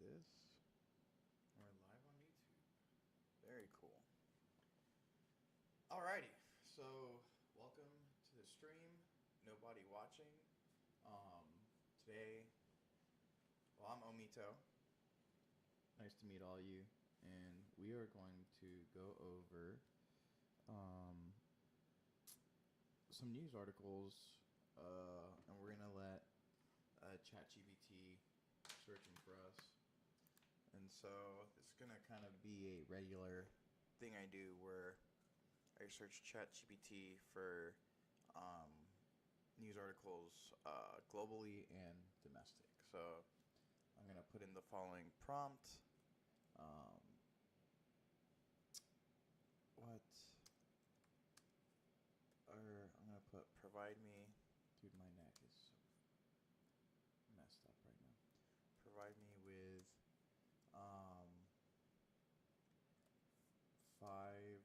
this. We're live on YouTube. Very cool. Alrighty, so welcome to the stream. Nobody watching. Today, I'm Omito. Nice to meet all of you, and we are going to go over some news articles, and we're gonna let ChatGPT searching for us. And so it's gonna kind of be a regular thing I do where I search ChatGPT for news articles globally and domestic. So I'm gonna put in the following prompt. I'm gonna put provide me. Dude, my neck is so messed up right now. Provide me with 5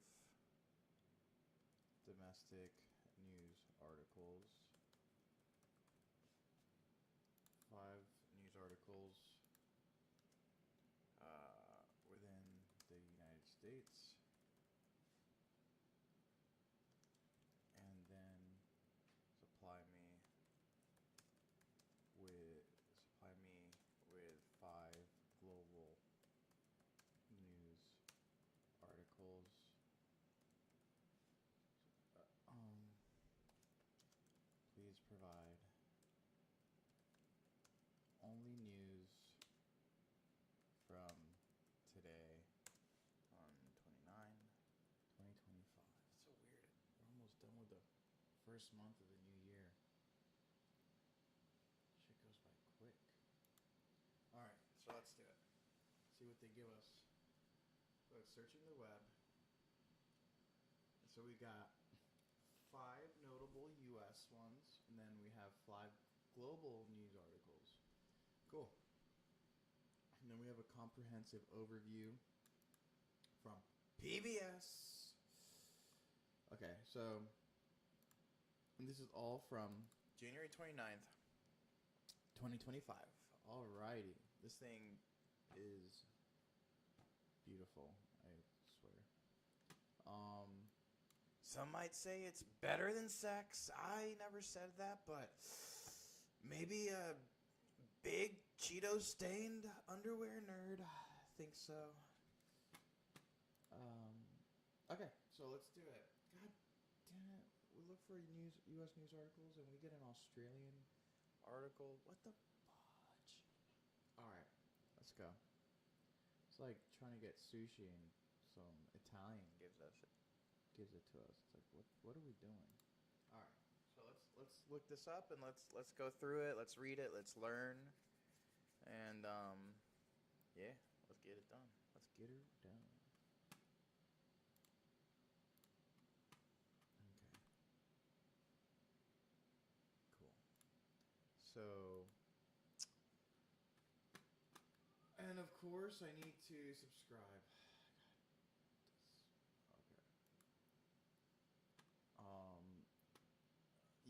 domestic news articles. 5 news articles within the United States. And then supply me with 5 global news articles. Please provide only news from today on 2025. It's so weird. We're almost done with the first month of the new year. Shit goes by quick. Alright, so let's do it. See what they give us. So it's searching the web. So we got 5 notable US ones, and then we have 5 global news articles. Cool. And then we have a comprehensive overview from PBS. Okay, so this is all from January 29th, 2025. Alrighty. This thing is beautiful, I swear. Some might say it's better than sex. I never said that, but maybe a big Cheeto-stained underwear nerd thinks so. Okay, so let's do it. God damn it. We look for U.S. news articles and we get an Australian article. What the fudge? Alright, let's go. It's like trying to get sushi and some Italian gives it to us. It's like, what are we doing? Alright, so let's look this up and let's go through it. Let's read it. Let's learn. And, yeah, let's get it done. Let's get her done. Okay. Cool. So, and of course, I need to subscribe. Okay.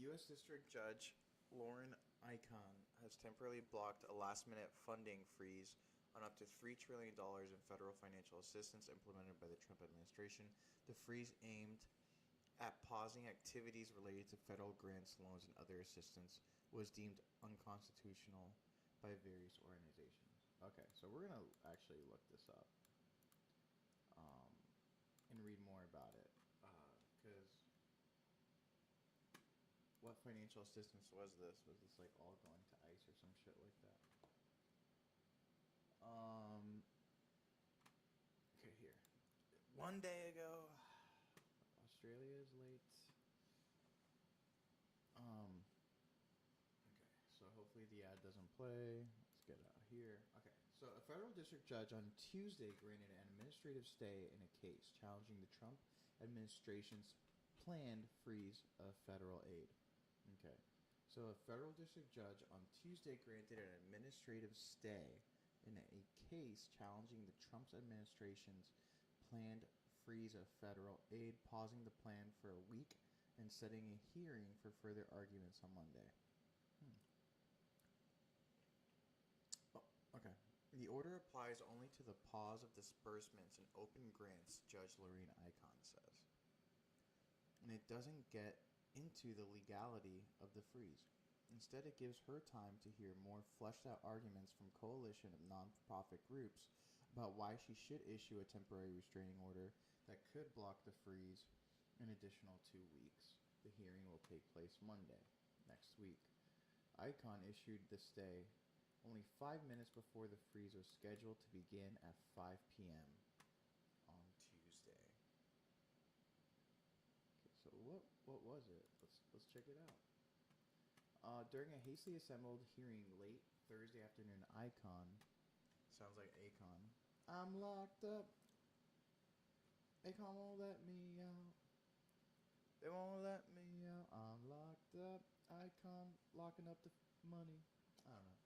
U.S. District Judge Lauren Icahn has temporarily blocked a last-minute funding freeze on up to $3 trillion in federal financial assistance implemented by the Trump administration. The freeze aimed at pausing activities related to federal grants, loans, and other assistance was deemed unconstitutional by various organizations. Okay, so we're going to actually look this up and read more about it, because what financial assistance was this? Was this like all going to ICE or some shit like that? Okay, here. 1 day ago, Australia is late. Okay, so hopefully the ad doesn't play. Let's get it out here. Okay, so a federal district judge on Tuesday granted an administrative stay in a case challenging the Trump administration's planned freeze of federal aid. Okay, so a federal district judge on Tuesday granted an administrative stay in a case challenging the Trump administration's planned freeze of federal aid, pausing the plan for a week and setting a hearing for further arguments on Monday. Oh, okay. The order applies only to the pause of disbursements and open grants, Judge Lorene Icahn says. And it doesn't get into the legality of the freeze. Instead, it gives her time to hear more fleshed out arguments from coalition of nonprofit groups about why she should issue a temporary restraining order that could block the freeze an additional 2 weeks. The hearing will take place Monday, next week. Icahn issued the stay only 5 minutes before the freeze was scheduled to begin at 5 p.m. on Tuesday. Okay, so what was it? Let's check it out. During a hastily assembled hearing late Thursday afternoon, Icahn sounds like Akon. I'm locked up. Akon won't let me out. They won't let me out. I'm locked up. Icon locking up the money. I don't know.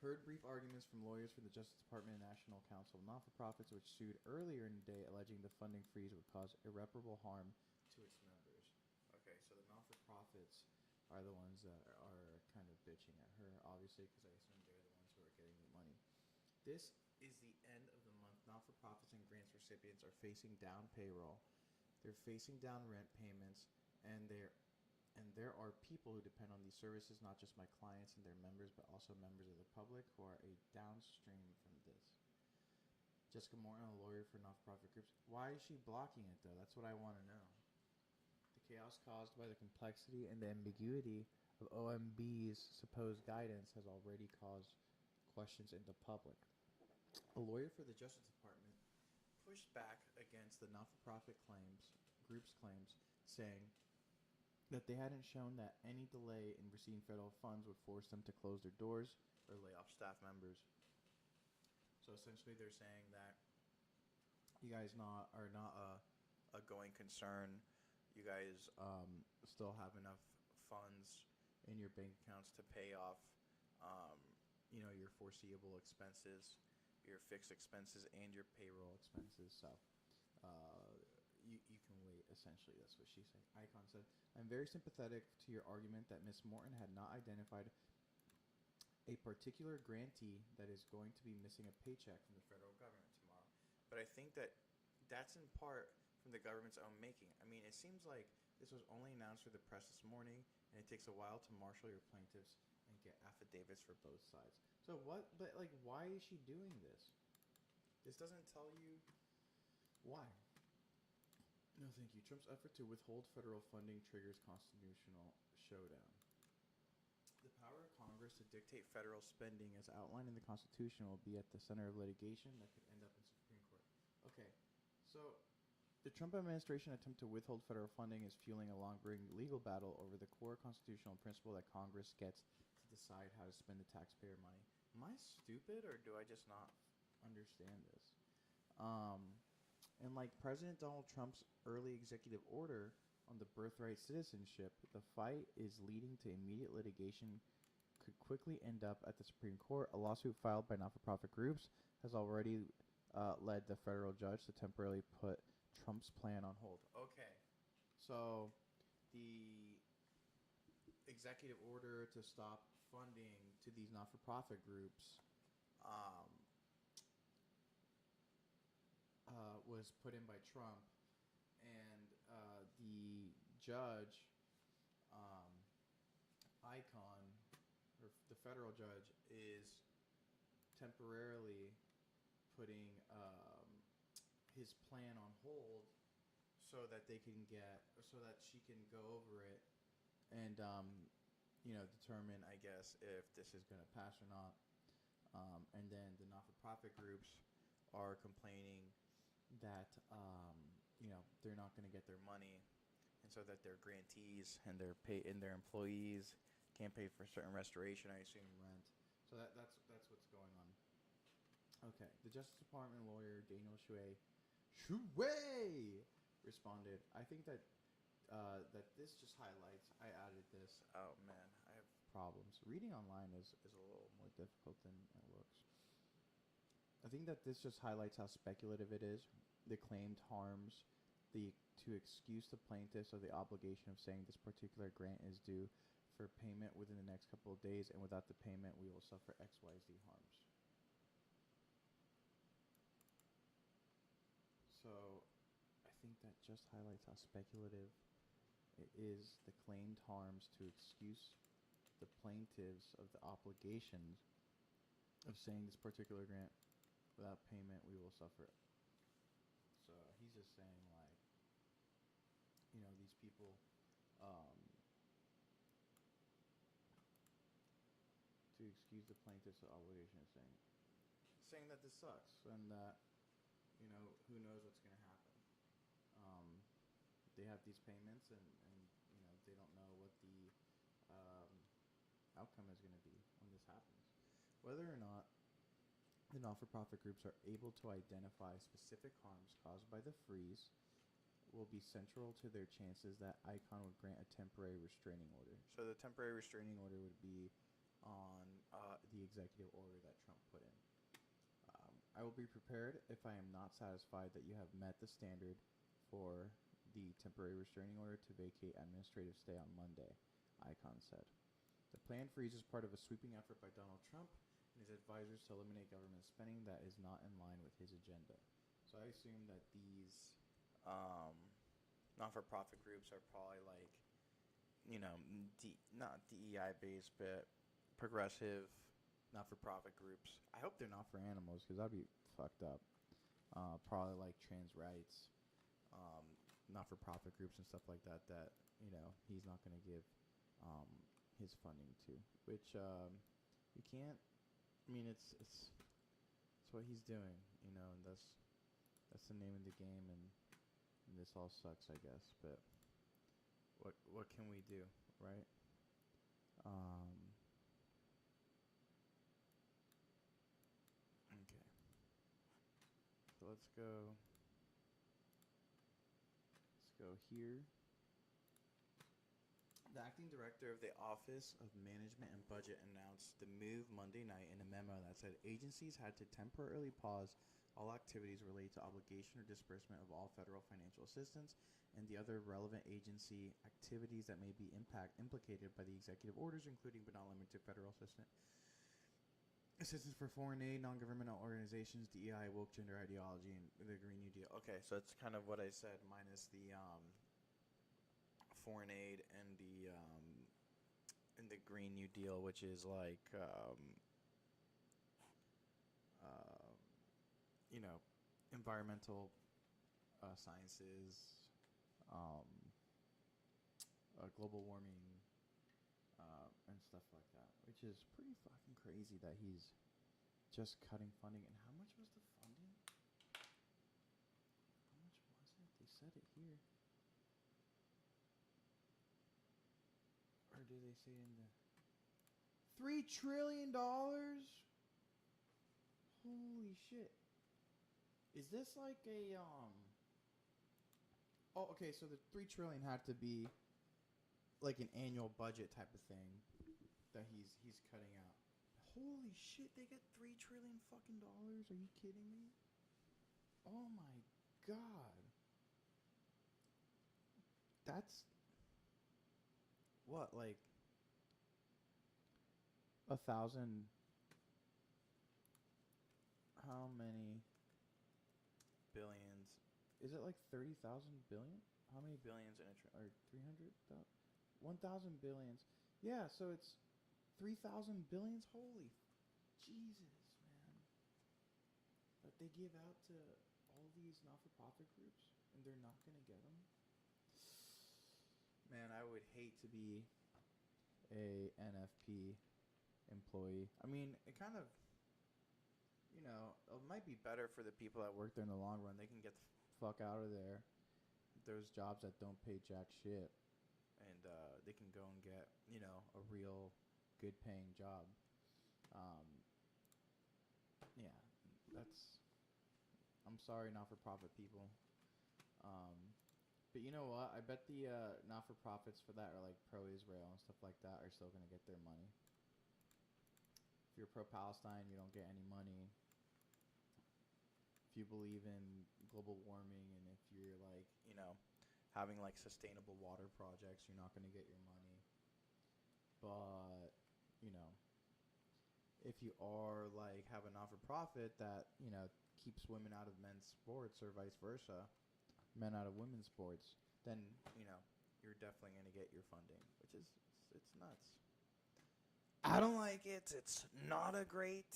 Heard brief arguments from lawyers for the Justice Department and National Council of Non-for-Profits, which sued earlier in the day, alleging the funding freeze would cause irreparable harm to its members. Okay, so the non-for-profits are the ones that are kind of bitching at her, obviously, because I assume they're the ones who are getting the money. This is the end of the month. Non-for-profits and grants recipients are facing down payroll. They're facing down rent payments, and there are people who depend on these services, not just my clients and their members, but also members of the public who are a downstream from this. Jessica Morton, a lawyer for non-profit groups. Why is she blocking it, though? That's what I want to know. The chaos caused by the complexity and the ambiguity of OMB's supposed guidance has already caused questions in the public. A lawyer for the Justice Department pushed back against the non-for-profit group's claims, saying that they hadn't shown that any delay in receiving federal funds would force them to close their doors or lay off staff members. So essentially they're saying that you guys are not a going concern. You guys still have enough funds in your bank accounts to pay off your foreseeable expenses, your fixed expenses, and your payroll expenses. So you can wait, essentially. That's what she's saying. Icahn said, I'm very sympathetic to your argument that Ms. Morton had not identified a particular grantee that is going to be missing a paycheck from the federal government tomorrow. But I think that's in part from the government's own making. I mean, it seems like this was only announced for the press this morning, and it takes a while to marshal your plaintiffs and get affidavits for both sides. So what, but like, why is she doing this? This doesn't tell you why. No, thank you. Trump's effort to withhold federal funding triggers constitutional showdown. The power of Congress to dictate federal spending as outlined in the Constitution will be at the center of litigation that could end up in Supreme Court. Okay, so the Trump administration attempt to withhold federal funding is fueling a long-running legal battle over the core constitutional principle that Congress gets to decide how to spend the taxpayer money. Am I stupid, or do I just not understand this? And like President Donald Trump's early executive order on the birthright citizenship, the fight is leading to immediate litigation could quickly end up at the Supreme Court. A lawsuit filed by not-for-profit groups has already led the federal judge to temporarily put Trump's plan on hold. Okay, so the executive order to stop funding to these not-for-profit groups was put in by Trump, and the judge, Icahn, or the federal judge, is temporarily putting his plan on hold so that she can go over it and determine, I guess, if this is going to pass or not. And then the not-for-profit groups are complaining that they're not going to get their money, and so that their grantees and their employees can't pay for certain restoration, I assume rent. So that's what's going on. Okay, the Justice Department lawyer Daniel Shui responded. I think that this just highlights. I added this. Oh man, I have problems. Reading online is a little more difficult than it looks. I think that this just highlights how speculative it is. The claimed harms to excuse the plaintiffs of the obligation of saying this particular grant is due for payment within the next couple of days, and without the payment, we will suffer XYZ harms. So I think that just highlights how speculative it is the claimed harms to excuse the plaintiffs of the obligations of saying this particular grant without payment we will suffer. So he's just saying like, these people um, to excuse the plaintiff's obligation of saying that this sucks and that who knows what's going to happen. They have these payments and they don't know what the outcome is going to be when this happens. Whether or not the not-for-profit groups are able to identify specific harms caused by the freeze will be central to their chances that ICON would grant a temporary restraining order. So the temporary restraining order would be on the executive order that Trump put in. I will be prepared if I am not satisfied that you have met the standard for the temporary restraining order to vacate administrative stay on Monday, ICON said. The planned freeze is part of a sweeping effort by Donald Trump and his advisors to eliminate government spending that is not in line with his agenda. So I assume that these not-for-profit groups are probably like, not DEI based, but progressive not-for-profit groups. I hope they're not for animals because that'd be fucked up. Probably like trans rights, not-for-profit groups and stuff like that he's not going to give his funding to, which you can't. I mean, it's what he's doing, and that's the name of the game, and this all sucks, I guess. But what can we do, right? Okay. So let's go here. The acting director of the Office of Management and Budget announced the move Monday night in a memo that said agencies had to temporarily pause all activities related to obligation or disbursement of all federal financial assistance and the other relevant agency activities that may be implicated by the executive orders, including but not limited to federal assistance for foreign aid, non-governmental organizations, DEI, woke gender ideology, and the Green New Deal. Okay, so it's kind of what I said, minus the foreign aid and the Green New Deal, which is like environmental sciences, global warming, and stuff like that, which is pretty fucking crazy that he's just cutting funding. And how much was the funding? How much was it? They said it here. Or do they say in the $3 trillion? Holy shit. Is this like a Oh, okay, so the $3 trillion had to be like an annual budget type of thing that he's cutting out. Holy shit, they get $3 trillion fucking dollars? Are you kidding me? Oh my god. That's what, like 1,000? How many billions? Is it like 30,000 billion? How many billions in a or 300,000? 1,000 billions. Yeah, so it's 3,000 billions. Holy Jesus, man. That they give out to all these not-for-profit groups and they're not going to get them. Man, I would hate to be a NFP employee. I mean, it kind of, it might be better for the people that work there in the long run. They can get the fuck out of there. There's jobs that don't pay jack shit. And they can go and get, a real good paying job. Yeah, I'm sorry, not-for-profit people. But you know what? I bet the not-for-profits for that are like pro-Israel and stuff like that are still going to get their money. If you're pro-Palestine, you don't get any money. If you believe in global warming and if you're like, having like sustainable water projects, you're not going to get your money. But, if you are like have a not-for-profit that, keeps women out of men's sports or vice versa, men out of women's sports, then you're definitely going to get your funding, which is it's nuts. I don't like it. It's not a great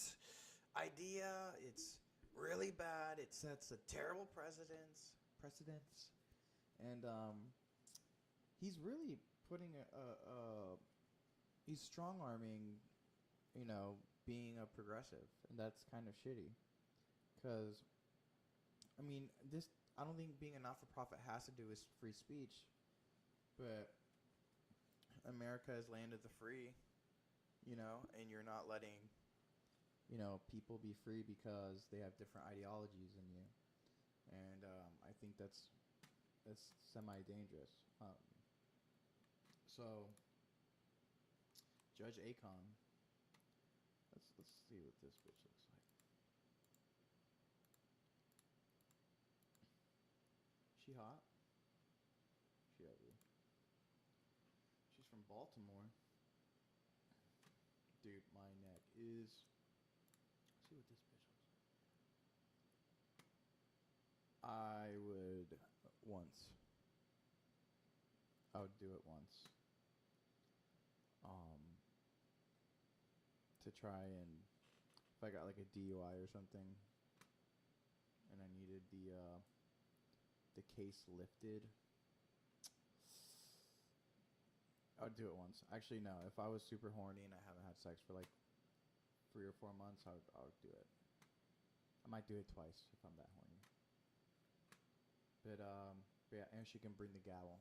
idea. It's really bad. It sets a terrible precedence, and he's really putting he's strong arming, being a progressive, and that's kind of shitty. Because, I mean, I don't think being a not for profit has to do with free speech, but America has landed the free, and you're not letting, people be free because they have different ideologies than you. And I think that's semi-dangerous. So, Judge Akon, let's see what this bitch looks like. She hot? She ugly. She's from Baltimore. Dude, my neck is. Let's see what this bitch looks like. I would once. I would do it once. To try and if I got like a DUI or something, and I needed the case lifted, I would do it once. Actually, no. If I was super horny and I haven't had sex for like 3 or 4 months, I would do it. I might do it twice if I'm that horny. But yeah, and she can bring the gavel.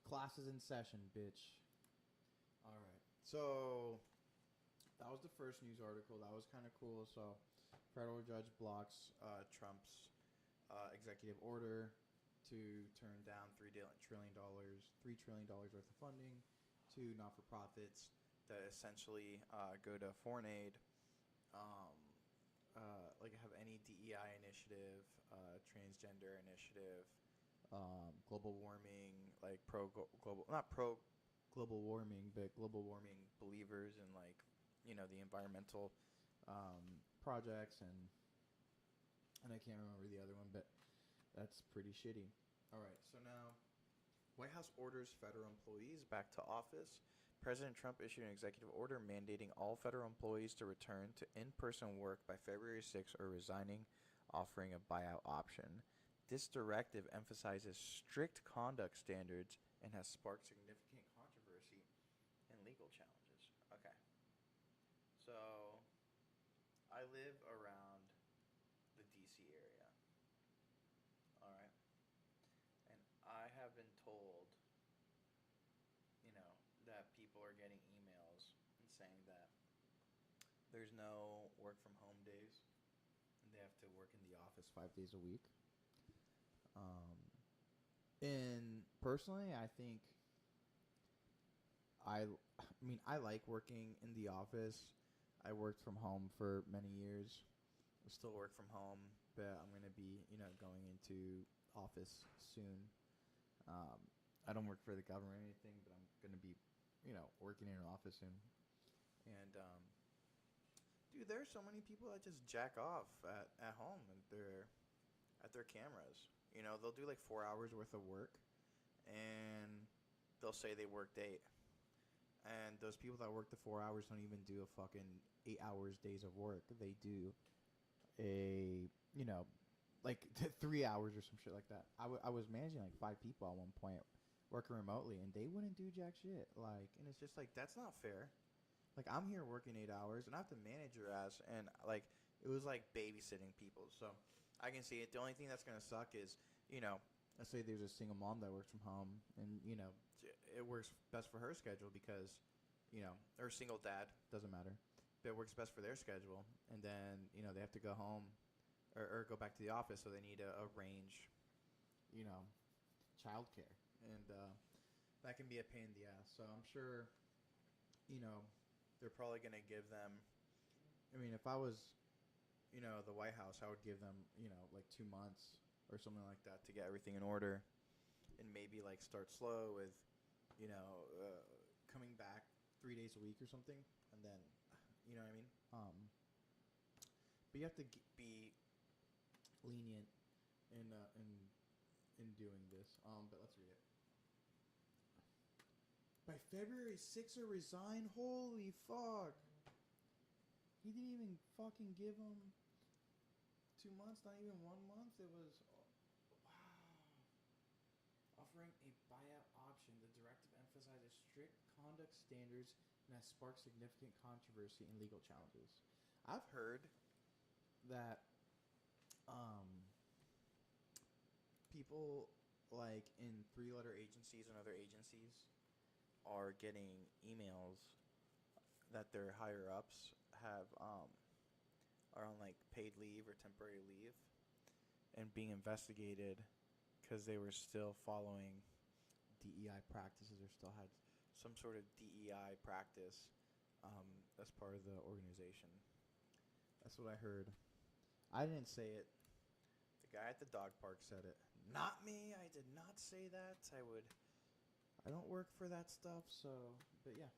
Class is in session, bitch. All right. So that was the first news article. That was kind of cool. So federal judge blocks Trump's executive order to turn down $3 trillion worth of funding to not-for-profits that essentially go to foreign aid, like have any DEI initiative, transgender initiative, global warming, like not pro global warming, but global warming believers in like the environmental projects and I can't remember the other one, but that's pretty shitty. All right, so now White House orders federal employees back to office. President Trump issued an executive order mandating all federal employees to return to in-person work by February 6 or resigning, offering a buyout option. This directive emphasizes strict conduct standards and has sparked significant controversy and legal challenges. Okay. So, I live around the DC area. Alright. And I have been told, that people are getting emails and saying that there's no work from home days and they have to work in the office 5 days a week. And personally, I think I like working in the office. I worked from home for many years. I still work from home, but I'm going to be, going into office soon. I don't work for the government or anything, but I'm going to be, working in an office soon. And, dude, there's so many people that just jack off at home at their cameras. They'll do like 4 hours worth of work, and they'll say they worked 8. And those people that work the 4 hours don't even do a fucking 8 hours days of work. They do like 3 hours or some shit like that. I was managing like 5 people at one point working remotely, and they wouldn't do jack shit. Like, and it's just like, that's not fair. Like, I'm here working 8 hours, and I have to manage your ass, and like, it was like babysitting people. So I can see it. The only thing that's gonna suck is, let's say there's a single mom that works from home, and it works best for her schedule because, or single dad, doesn't matter, but it works best for their schedule, and then they have to go home or go back to the office, so they need to arrange, childcare, and that can be a pain in the ass. So I'm sure, they're probably gonna give them. I mean, if I was, the White House, I would give them, like 2 months or something like that to get everything in order, and maybe like start slow with, coming back 3 days a week or something, and then, you know what I mean. But you have to be lenient in doing this. But let's read it. By February, Sixer resigned. Holy fuck! He didn't even fucking give him 2 months. Not even 1 month. It was wow. Offering a buyout option, the directive emphasizes strict conduct standards and has sparked significant controversy and legal challenges. I've heard that people like in 3-letter agencies and other agencies are getting emails that their higher ups have are on like paid leave or temporary leave and being investigated because they were still following DEI practices or still had some sort of DEI practice as part of the organization. That's what I heard. I didn't say it. The guy at the dog park said it. Not me. I did not say that. I don't work for that stuff, so, but yeah.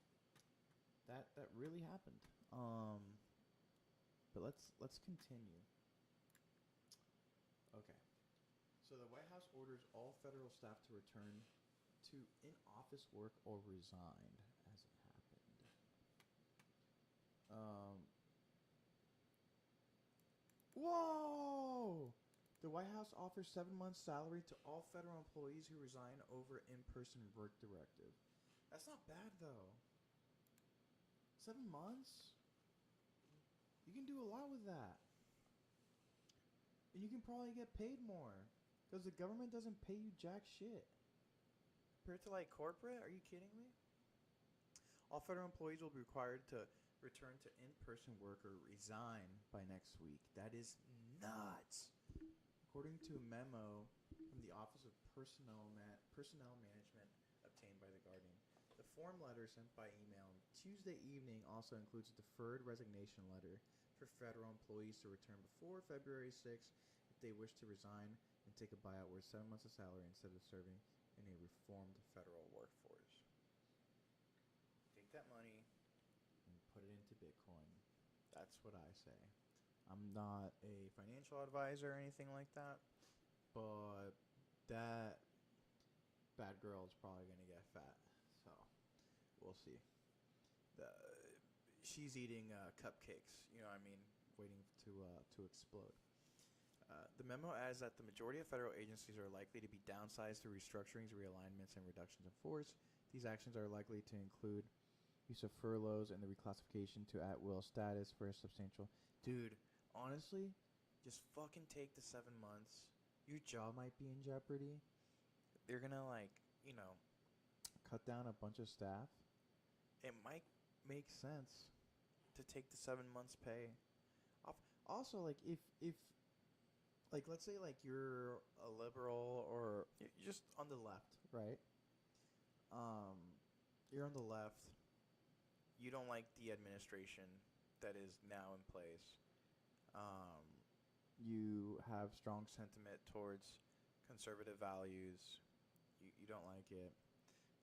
That really happened. But let's continue. Okay. So the White House orders all federal staff to return to in-office work or resign as it happened. Whoa! The White House offers 7 months' salary to all federal employees who resign over in-person work directive. That's not bad, though. 7 months? You can do a lot with that. And you can probably get paid more. Because the government doesn't pay you jack shit. Compared to, like, corporate? Are you kidding me? All federal employees will be required to return to in-person work or resign by next week. That is nuts. According to a memo from the Office of Personnel Management obtained by The Guardian, the form letter sent by email Tuesday evening also includes a deferred resignation letter for federal employees to return before February 6th if they wish to resign and take a buyout worth 7 months of salary instead of serving in a reformed federal workforce. Take that money and put it into Bitcoin. That's what I say. I'm not a financial advisor or anything like that, but that bad girl is probably going to get fat. So, we'll see. She's eating cupcakes, you know what I mean, waiting to explode. The memo adds that the majority of federal agencies are likely to be downsized through restructurings, realignments, and reductions in force. These actions are likely to include use of furloughs and the reclassification to at-will status for a substantial... Dude, honestly, just fucking take the 7 months. Your job might be in jeopardy. They're gonna, like, you know, cut down a bunch of staff. It might make sense to take the 7 months pay off. Also, like, if like, let's say, like, you're a liberal or you're just on the left, right? You're on the left. You don't like the administration that is now in place. You have strong sentiment towards conservative values. You don't like it.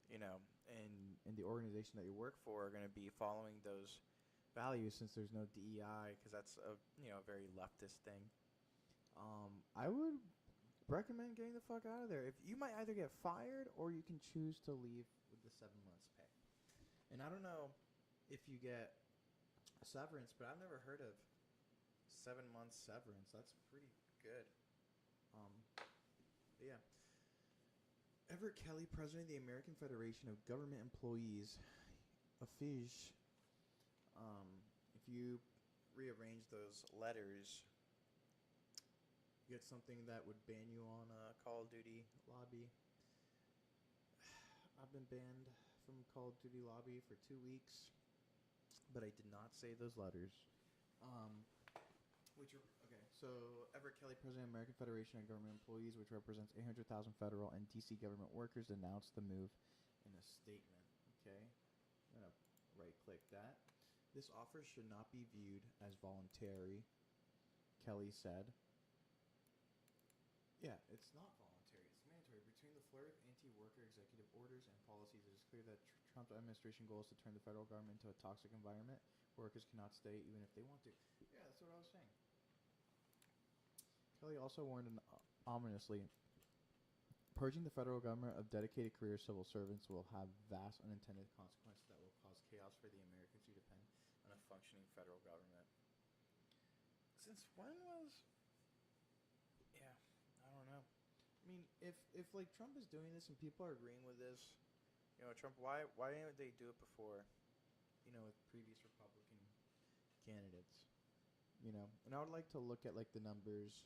You know, and the organization that you work for are going to be following those values since there's no DEI, because that's a very leftist thing. I would recommend getting the fuck out of there. If you might either get fired or you can choose to leave with the 7 months pay. And I don't know if you get a severance, but I've never heard of 7 months severance. That's pretty good. Yeah. Everett Kelly, president of the American Federation of Government Employees, AFIGE. If you rearrange those letters, you get something that would ban you on Call of Duty lobby. I've been banned from Call of Duty lobby for 2 weeks, but I did not say those letters. So Everett Kelly, president of the American Federation of Government Employees, which represents 800,000 federal and D.C. government workers, announced the move in a statement. Okay, I'm gonna right-click that. This offer should not be viewed as voluntary, Kelly said. Yeah, it's not voluntary. It's mandatory. Between the flurry of anti-worker executive orders and policies, it is clear that Trump's administration goal is to turn the federal government into a toxic environment where workers cannot stay even if they want to. Yeah, that's what I was saying. Kelly also warned ominously, purging the federal government of dedicated career civil servants will have vast unintended consequences that will cause chaos for the Americans who depend on a functioning federal government. Since when was? Yeah, I don't know. I mean, if like Trump is doing this and people are agreeing with this, Trump, why didn't they do it before? With previous Republican candidates. And I would like to look at like the numbers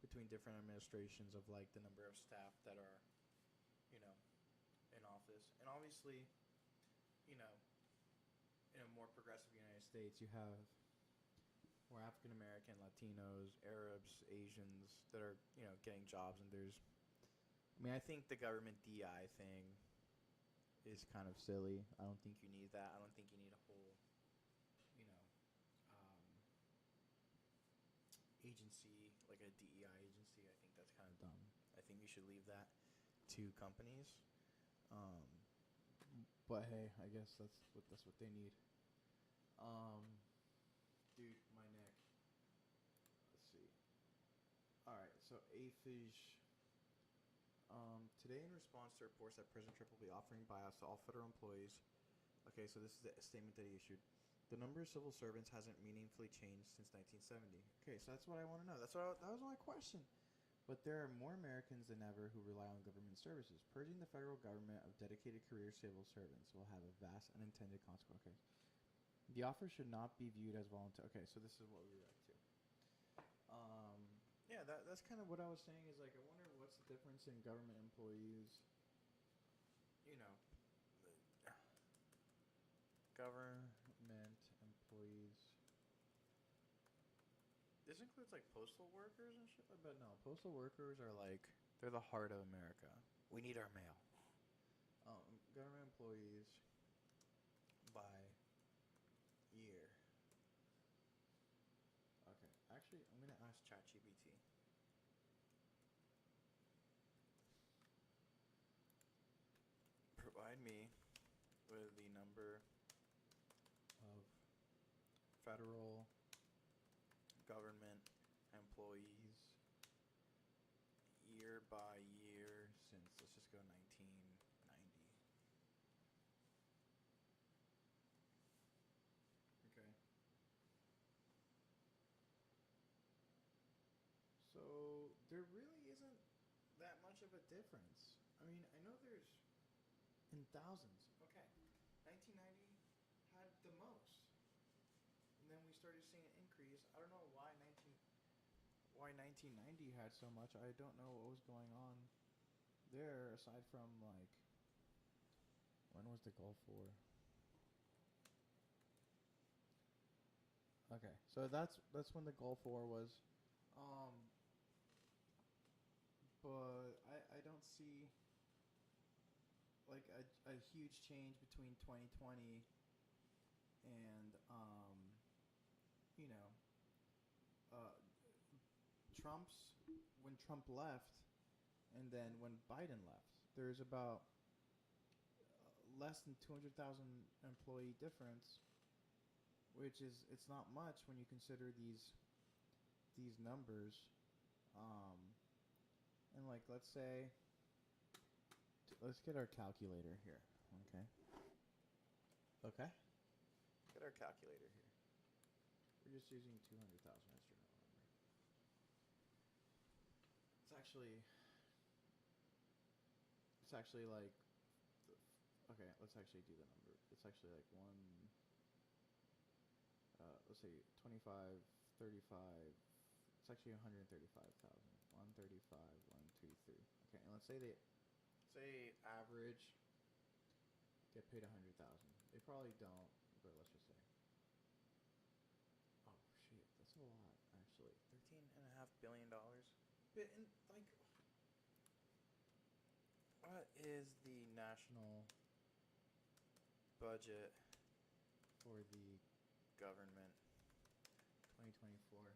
between different administrations of like the number of staff that are, you know, in office. And obviously, you know, in a more progressive United States, you have more African American, Latinos, Arabs, Asians that are, getting jobs. And I think the government DI thing is kind of silly. I don't think you need that. I don't think you need a whole, agency, like a DEI agency. I think that's kind of dumb. I think you should leave that to companies. Um, but hey, I guess that's what they need. Dude, my neck. Let's see. All right, so AFIS. Today, in response to reports that President Trump will be offering buyouts to all federal employees. Okay, so this is the statement that he issued. The number of civil servants hasn't meaningfully changed since 1970. Okay, so that's what I want to know. That was my question. But there are more Americans than ever who rely on government services. Purging the federal government of dedicated career civil servants will have a vast unintended consequence. Okay. The offer should not be viewed as voluntary. Okay, so this is what we were up to. Yeah, that's kind of what I was saying is like, I wonder what's the difference in government employees, government employees. This includes like postal workers and shit, but no, postal workers are like, they're the heart of America. We need our mail. Government employees by year. Okay, actually, I'm gonna ask ChatGPT. Provide me with the number of federal government employees year by year since, let's just go 1990. Okay. So there really isn't that much of a difference. I mean, I know there's in thousands. Okay. 1990 had the most. And then we started seeing an increase. I don't know why 1990 had so much. I don't know what was going on there aside from like, when was the Gulf War? Okay, so that's when the Gulf War was. But I don't see like a huge change between 2020 and you know Trump's, when Trump left and then when Biden left, there's about less than 200,000 employee difference, which is, it's not much when you consider these numbers. And like, let's say, let's get our calculator here. Okay, get our calculator here. We're just using 200,000 as your number. It's actually like, okay, let's actually do the number. It's actually like let's say 25, 35. It's actually 135,000. 135, 123. Okay, and let's say average get paid 100,000. They probably don't, but let's just say. Oh shit, that's a lot actually. $13.5 billion. But and like, what is the national budget for the government 2024?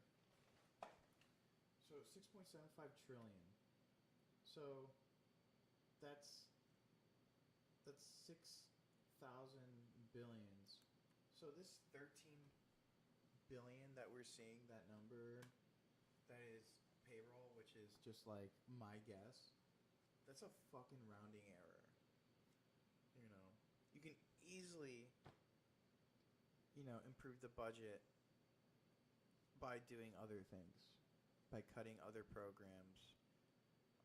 So 6.75 trillion. So that's 6,000 billions. So this 13 billion that we're seeing, that number that is payroll, which is just like my guess, that's a fucking rounding error. You know, you can easily, improve the budget by doing other things, by cutting other programs.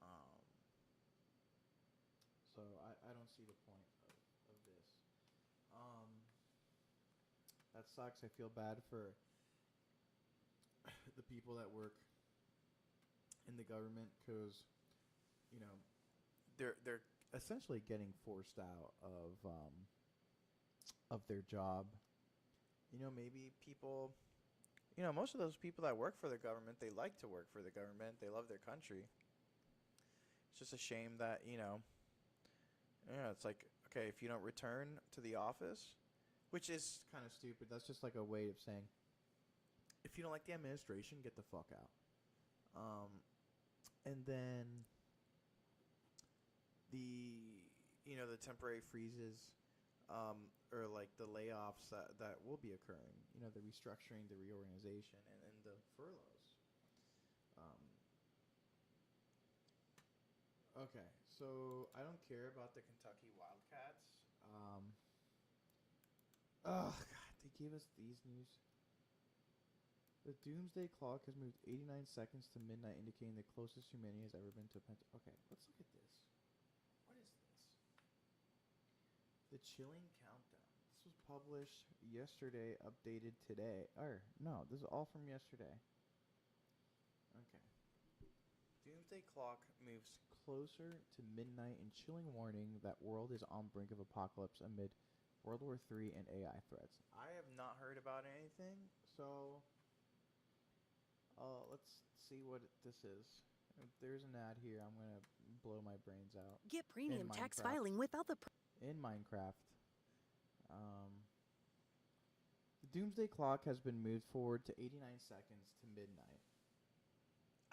Um, so I don't see the point of this. Um, that sucks. I feel bad for the people that work in the government because, you know, they're essentially getting forced out of their job. Maybe people, most of those people that work for the government, they like to work for the government. They love their country. It's just a shame that, it's like, okay, if you don't return to the office, which is kind of stupid. That's just like a way of saying, if you don't like the administration, get the fuck out. And then the temporary freezes, or like the layoffs that will be occurring, the restructuring, the reorganization, and the furloughs. Okay, so I don't care about the Kentucky Wildcats. Oh, God, they gave us these news. The doomsday clock has moved 89 seconds to midnight, indicating the closest humanity has ever been to a Okay, let's look at this. What is this? The Chilling Countdown. This was published yesterday, updated today. No, this is all from yesterday. Okay. Doomsday clock moves closer to midnight in chilling warning that world is on brink of apocalypse amid World War III and AI threats. I have not heard about anything, so let's see what this is. If there's an ad here, I'm gonna blow my brains out. Get premium tax filing without the... In Minecraft. The Doomsday Clock has been moved forward to 89 seconds to midnight.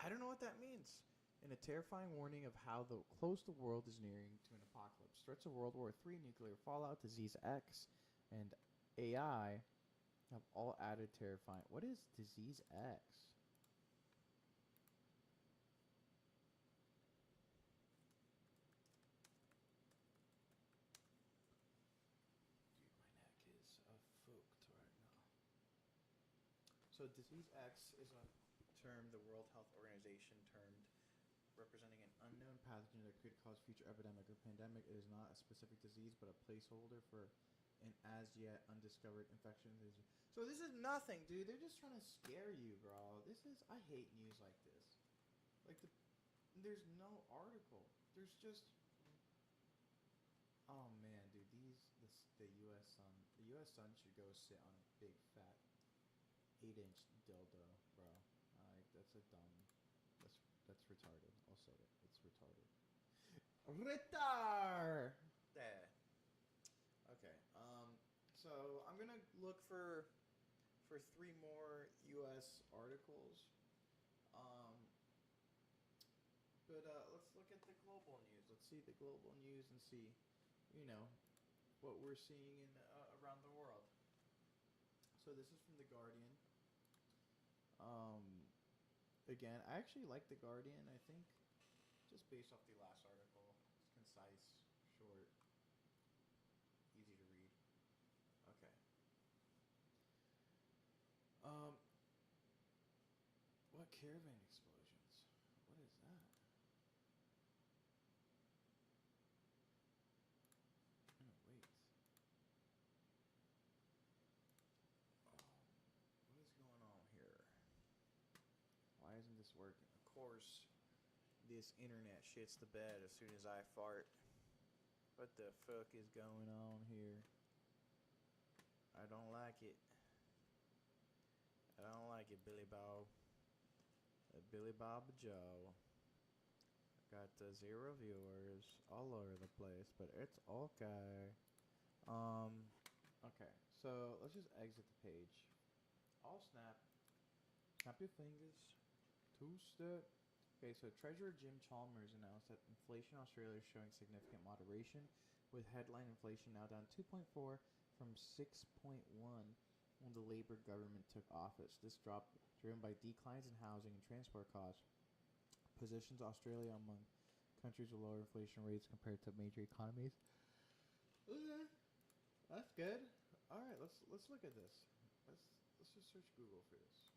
I don't know what that means. In a terrifying warning of how close the world is nearing to an apocalypse. Threats of World War III, nuclear fallout, disease X, and AI have all added terrifying... What is disease X? So disease X is a term the World Health Organization termed representing an unknown pathogen that could cause future epidemic or pandemic. It is not a specific disease, but a placeholder for an as yet undiscovered infection. So this is nothing, dude. They're just trying to scare you, bro. I hate news like this. There's no article. There's just... Oh man, dude, the U.S. Sun. The U.S. Sun should go sit on a big fat 8-inch dildo, bro. That's retarded. I'll say it. It's retarded. Retard. There. Okay. So I'm gonna look for 3 more U.S. articles. But let's look at the global news. Let's see the global news and see, what we're seeing in around the world. So this is from The Guardian. Again, I actually like The Guardian, I think, just based off the last article. It's concise, short, easy to read. Okay. What caravan explosions? What is that? Oh, wait. What is going on here? Why isn't this working? Of course, this internet shits the bed as soon as I fart. What the fuck is going on here? I don't like it. I don't like it, Billy Bob. Billy Bob Joe. Got 0 viewers all over the place, but it's okay. Okay, so let's just exit the page. All snap. Snap your fingers. 2-step. Okay, so Treasurer Jim Chalmers announced that inflation in Australia is showing significant moderation, with headline inflation now down 2.4 from 6.1 when the Labour government took office. This drop driven by declines in housing and transport costs positions Australia among countries with lower inflation rates compared to major economies. Okay, that's good. All right, let's look at this. Let's just search Google for this.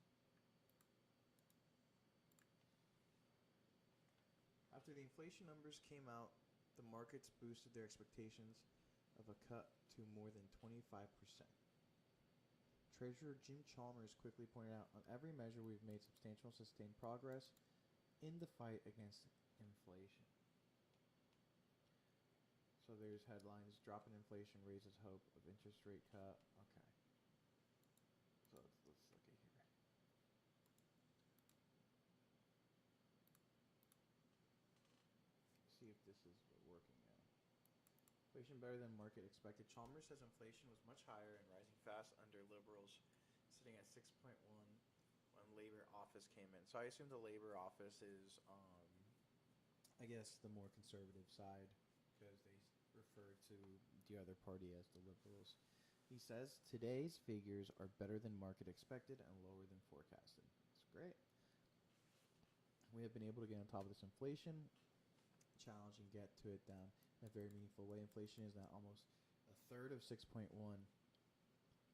After the inflation numbers came out, the markets boosted their expectations of a cut to more than 25%. Treasurer Jim Chalmers quickly pointed out, on every measure we've made substantial and sustained progress in the fight against inflation. So there's headlines, drop in inflation raises hope of interest rate cut. Okay. So let's look at here. See if this is working now. Inflation better than market expected. Chalmers says inflation was much higher and rising fast under Liberals, sitting at 6.1 when Labor office came in. So I assume the Labor office is, I guess, the more conservative side, because they refer to the other party as the Liberals. He says today's figures are better than market expected and lower than forecasted. That's great. We have been able to get on top of this inflation challenge and get to it down in a very meaningful way. Inflation is now almost a third of 6.1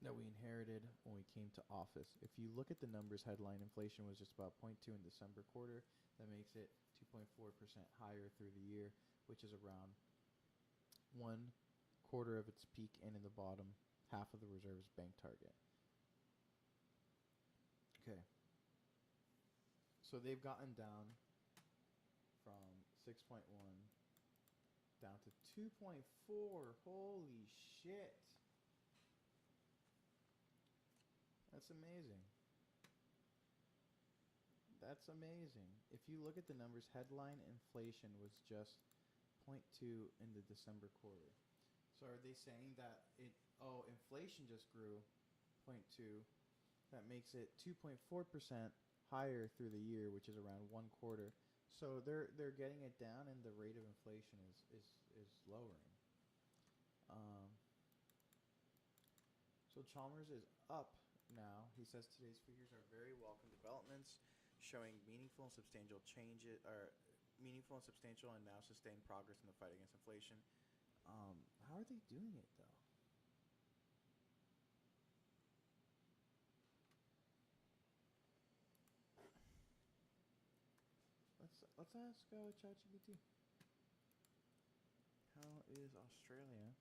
that we inherited when we came to office. If you look at the numbers headline, inflation was just about 0.2 in December quarter. That makes it 2.4% higher through the year, which is around 1/4 of its peak and in the bottom half of the Reserve's bank target. Okay. So they've gotten down from 6.1 down to 2.4. Holy shit. That's amazing. That's amazing. If you look at the numbers, headline inflation was just 0.2 in the December quarter. So are they saying that inflation just grew 0.2? That makes it 2.4% higher through the year, which is around 1/4. So they're getting it down, and the rate of inflation is lowering. So Chalmers is up now. He says today's figures are very welcome developments, showing meaningful and substantial changes, or meaningful and substantial and now sustained progress in the fight against inflation. How are they doing it though? Let's ask ChatGPT. How is Australia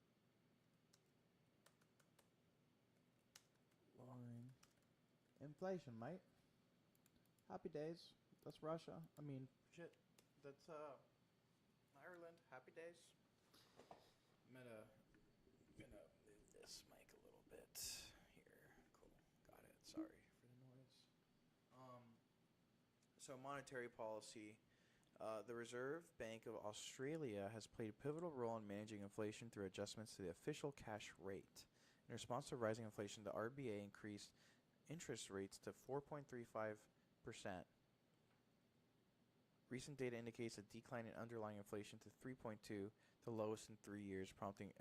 lowering inflation, mate? Happy days. That's Russia. I mean, shit. That's Ireland. Happy days. I'm gonna move this mic a little bit here. Cool. Got it. Sorry for the noise. So monetary policy. The Reserve Bank of Australia has played a pivotal role in managing inflation through adjustments to the official cash rate. In response to rising inflation, the RBA increased interest rates to 4.35%. Recent data indicates a decline in underlying inflation to 3.2, the lowest in 3 years, prompting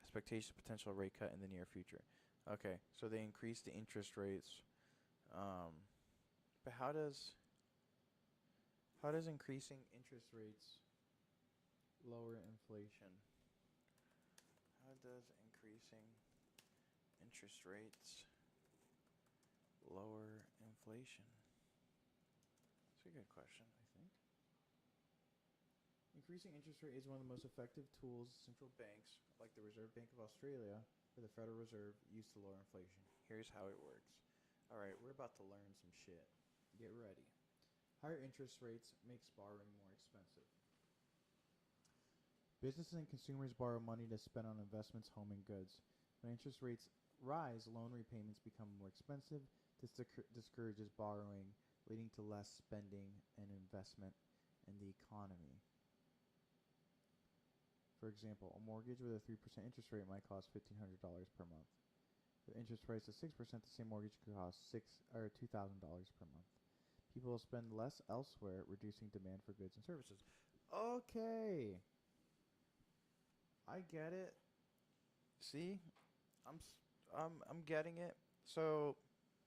expectation of potential rate cut in the near future. Okay, so they increased the interest rates. But how does increasing interest rates lower inflation? How does increasing interest rates lower inflation? That's a good question, I think. Increasing interest rate is one of the most effective tools central banks, like the Reserve Bank of Australia or the Federal Reserve, use to lower inflation. Here's how it works. All right, we're about to learn some shit. Get ready. Higher interest rates makes borrowing more expensive. Businesses and consumers borrow money to spend on investments, home, and goods. When interest rates rise, loan repayments become more expensive. This discourages borrowing, leading to less spending and investment in the economy. For example, a mortgage with a 3% interest rate might cost $1,500 per month. With interest rates of 6%, the same mortgage could cost $2,000 per month. People will spend less elsewhere, reducing demand for goods and services. Okay, I get it. See, I'm getting it. So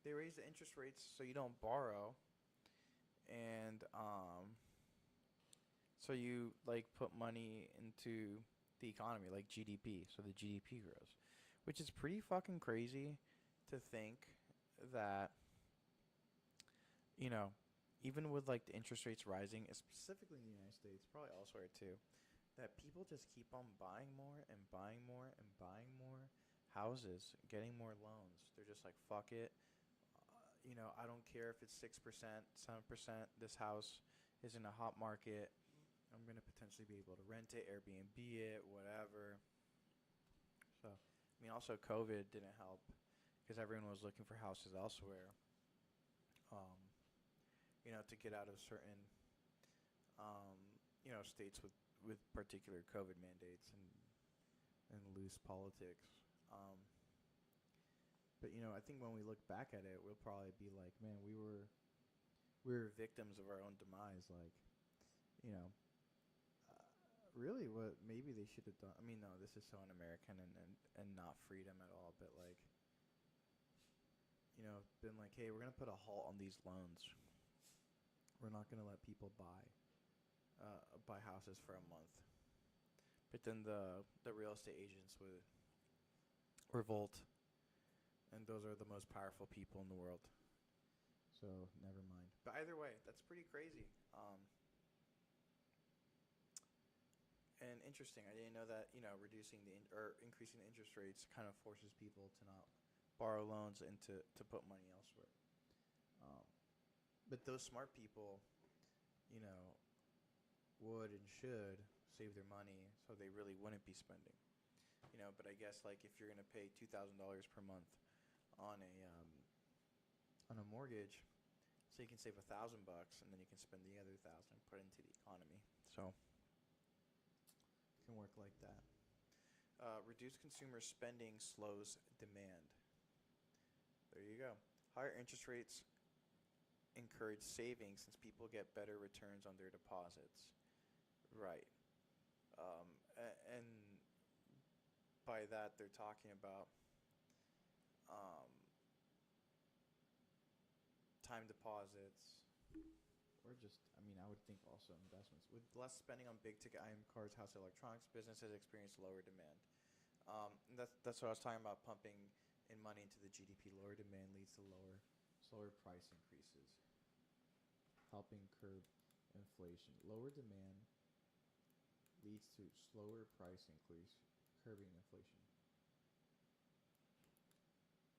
they raise the interest rates so you don't borrow, and So you like put money into the economy, like GDP, so the GDP grows, which is pretty fucking crazy to think that, you know, even with like the interest rates rising, specifically in the United States, probably elsewhere too, that people just keep on buying more and buying more and buying more houses, getting more loans. They're just like, fuck it. I don't care if it's 6%, 7%. This house is in a hot market. I'm going to potentially be able to rent it, Airbnb it, whatever. So, I mean, also COVID didn't help because everyone was looking for houses elsewhere, um, to get out of certain, states with particular COVID mandates and loose politics. But I think when we look back at it, we'll probably be like, man, we were victims of our own demise. Like, you know, really, what maybe they should have done. I mean, no, this is so un-American and not freedom at all. But like, been like, hey, we're gonna put a halt on these loans. We're not gonna let people buy houses for a month. But then the real estate agents would revolt, and those are the most powerful people in the world. So never mind. But either way, that's pretty crazy. And interesting. I didn't know that reducing or increasing the interest rates kind of forces people to not borrow loans and to put money elsewhere. But those smart people, would and should save their money so they really wouldn't be spending. But I guess like if you're gonna pay $2,000 per month on a mortgage, so you can save $1,000 and then you can spend the other 1,000 and put it into the economy. So it can work like that. Reduced consumer spending slows demand. There you go. Higher interest rates encourage savings since people get better returns on their deposits. Right. And by that, they're talking about time deposits, or just, I would think also investments. With less spending on big ticket item cars, house electronics, businesses experience lower demand. That's what I was talking about, pumping in money into the GDP. Lower demand leads to slower price increases, helping curb inflation. Lower demand leads to slower price increase, curbing inflation.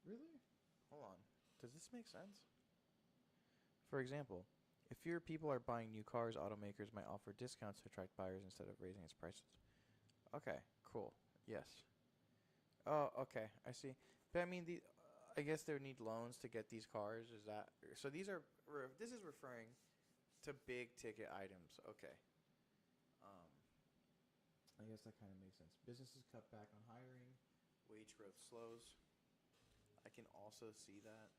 Really? Hold on. Does this make sense? For example, if fewer people are buying new cars, automakers might offer discounts to attract buyers instead of raising its prices. Okay, cool. Yes. Oh, okay. I see. But I mean, I guess they would need loans to get these cars. Is that so? This is referring to big ticket items. Okay. I guess that kind of makes sense. Businesses cut back on hiring, wage growth slows. I can also see that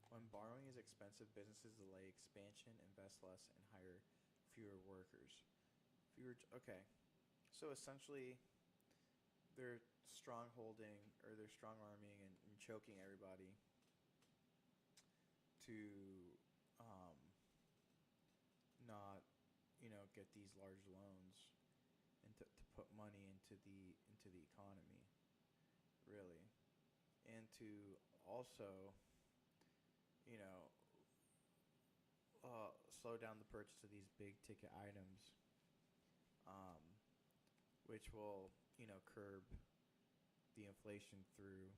when borrowing is expensive, businesses delay expansion, invest less, and hire fewer workers. Okay. So essentially, they're strongholding or they're strong arming and choking everybody to not get these large loans and to put money into the economy, really, and to also slow down the purchase of these big ticket items, which will curb the inflation through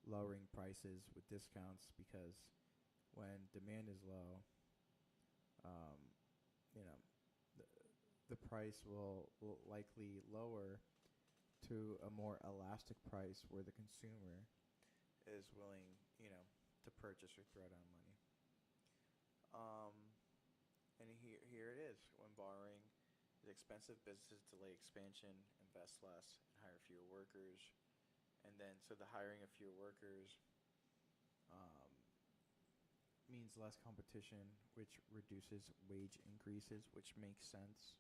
lowering prices with discounts, because when demand is low, you know, the price will likely lower to a more elastic price where the consumer is willing, to purchase or throw down money. And here it is. When borrowing is expensive, businesses delay expansion, invest less, and hire fewer workers. And then, so the hiring of fewer workers means less competition, which reduces wage increases, which makes sense.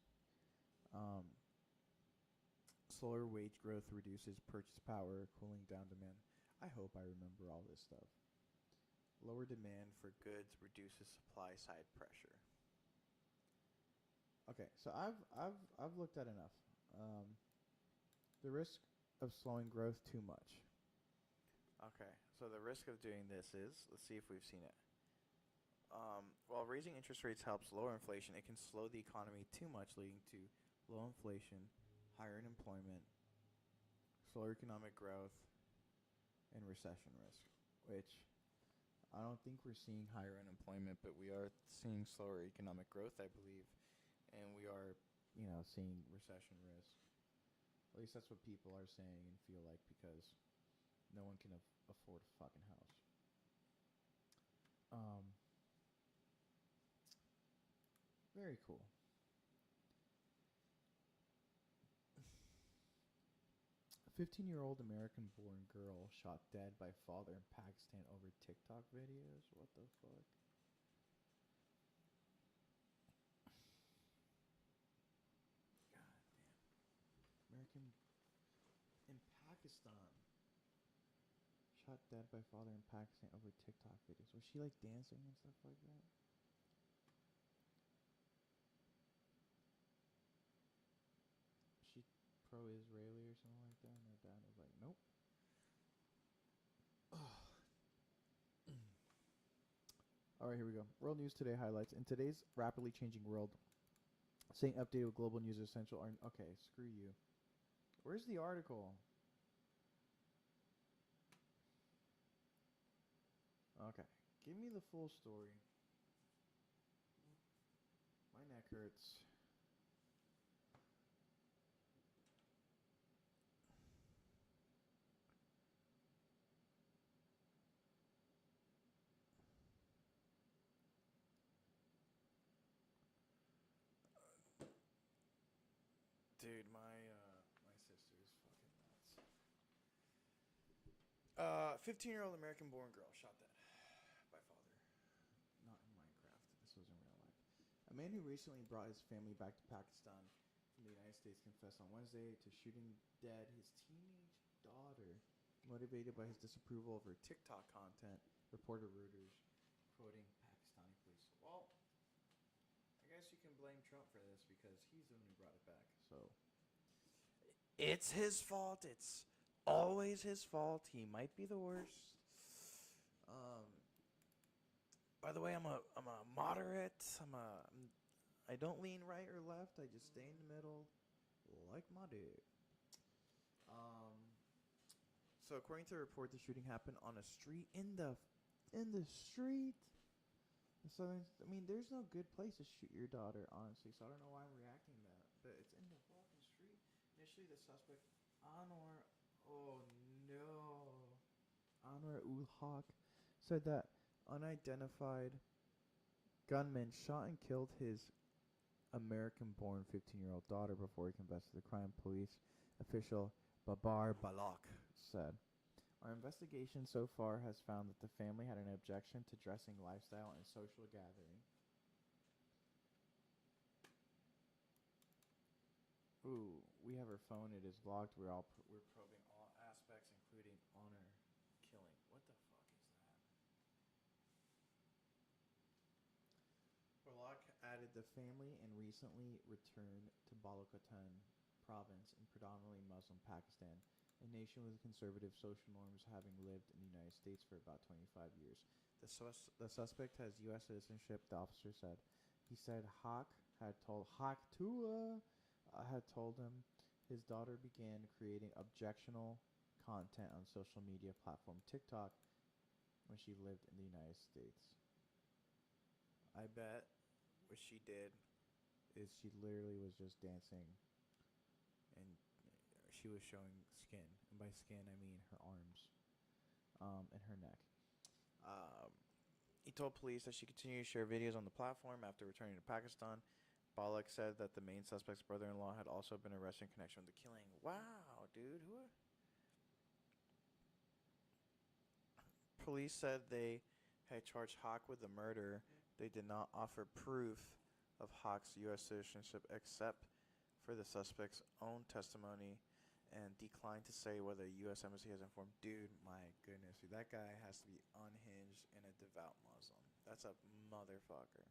Slower wage growth reduces purchase power, cooling down demand. I hope I remember all this stuff. Lower demand for goods reduces supply side pressure. Okay, so I've looked at enough. The risk of slowing growth too much. Okay, so the risk of doing this is, let's see if we've seen it. While raising interest rates helps lower inflation, it can slow the economy too much, leading to low inflation, higher unemployment, slower economic growth, and recession risk. Which I don't think we're seeing higher unemployment, but we are seeing slower economic growth, I believe, and we are, seeing recession risk. At least that's what people are saying and feel like, because no one can afford a fucking house. Very cool. A 15-year-old American-born girl shot dead by father in Pakistan over TikTok videos. What the fuck? God damn. American in Pakistan. Shot dead by father in Pakistan over TikTok videos. Was she like dancing and stuff like that? She pro-Israeli or something like that, and her dad was like, nope. All right, here we go. World News Today highlights. In today's rapidly changing world, staying updated with global news is essential. Okay, screw you. Where's the article? Okay, give me the full story. My neck hurts. Dude, my sister is fucking nuts. 15-year-old American-born girl shot dead by father. Not in Minecraft. This was in real life. A man who recently brought his family back to Pakistan from the United States confessed on Wednesday to shooting dead his teenage daughter, motivated by his disapproval of her TikTok content, reported Reuters, quoting Pakistani police. Well, I guess you can blame Trump for this because he's the one who brought it back. So it's his fault. It's always his fault. He might be the worst. By the way, I'm a moderate. I don't lean right or left. I just stay in the middle, like my dude. So according to the report, the shooting happened on a street in the street. So I mean, there's no good place to shoot your daughter, honestly. So I don't know why I'm reacting to that. But it's in the fucking street. Initially, the suspect, Anwar, oh no, Anwar ul Haq, said that unidentified gunman shot and killed his American-born 15-year-old daughter before he confessed to the crime. Police official Babar Balak said, "Our investigation so far has found that the family had an objection to dressing, lifestyle, and social gathering." Ooh, we have her phone. It is logged. We're probing all aspects, including honor killing. What the fuck is that? Balak added the family and recently returned to Balochistan province in predominantly Muslim Pakistan, a nation with conservative social norms, having lived in the United States for about 25 years. The suspect has U.S. citizenship, the officer said. He said Haq had told him his daughter began creating objectionable content on social media platform TikTok when she lived in the United States. I bet what she did is she literally was just dancing and she was showing skin. And by skin, I mean her arms and her neck. He told police that she continued to share videos on the platform after returning to Pakistan. Balak said that the main suspect's brother-in-law had also been arrested in connection with the killing. Wow, dude. Police said they had charged Haq with the murder. They did not offer proof of Haq's U.S. citizenship except for the suspect's own testimony and declined to say whether the U.S. Embassy has informed. Dude, my goodness. Dude, that guy has to be unhinged and a devout Muslim. That's a motherfucker.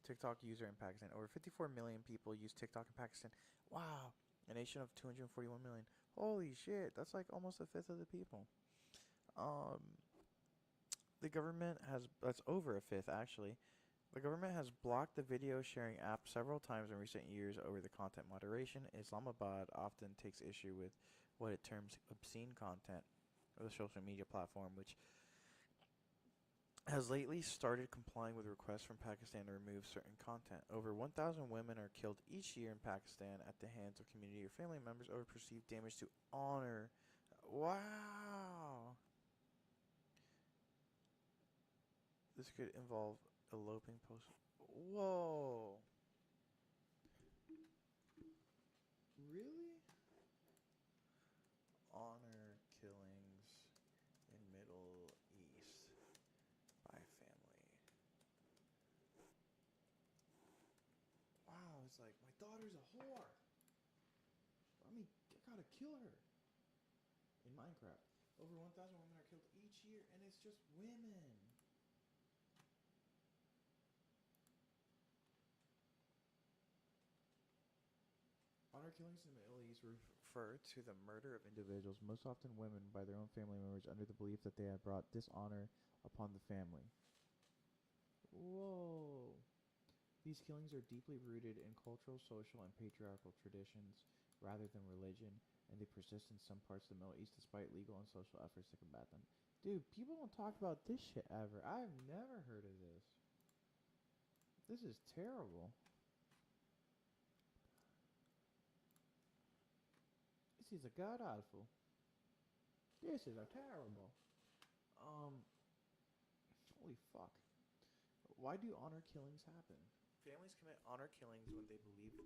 TikTok user in Pakistan. Over 54 million people use TikTok in Pakistan. Wow. A nation of 241 million. Holy shit. That's like almost a fifth of the people. The government has, that's over a fifth actually. The government has blocked the video sharing app several times in recent years over the content moderation. Islamabad often takes issue with what it terms obscene content of the social media platform, which has lately started complying with requests from Pakistan to remove certain content. Over 1,000 women are killed each year in Pakistan at the hands of community or family members over perceived damage to honor. Wow. This could involve eloping post. Whoa. Really? Honor killings in Middle East by family. Wow, it's like, my daughter's a whore. I gotta kill her. In Minecraft, over 1,000 women are killed each year, and it's just women. Honor killings in the Middle East refer to the murder of individuals, most often women, by their own family members under the belief that they have brought dishonor upon the family. Whoa. These killings are deeply rooted in cultural, social, and patriarchal traditions rather than religion, and they persist in some parts of the Middle East despite legal and social efforts to combat them. Dude, people don't talk about this shit ever. I've never heard of this. This is terrible. This is a god awful. This is a terrible. Holy fuck. Why do honor killings happen? Families commit honor killings when they believe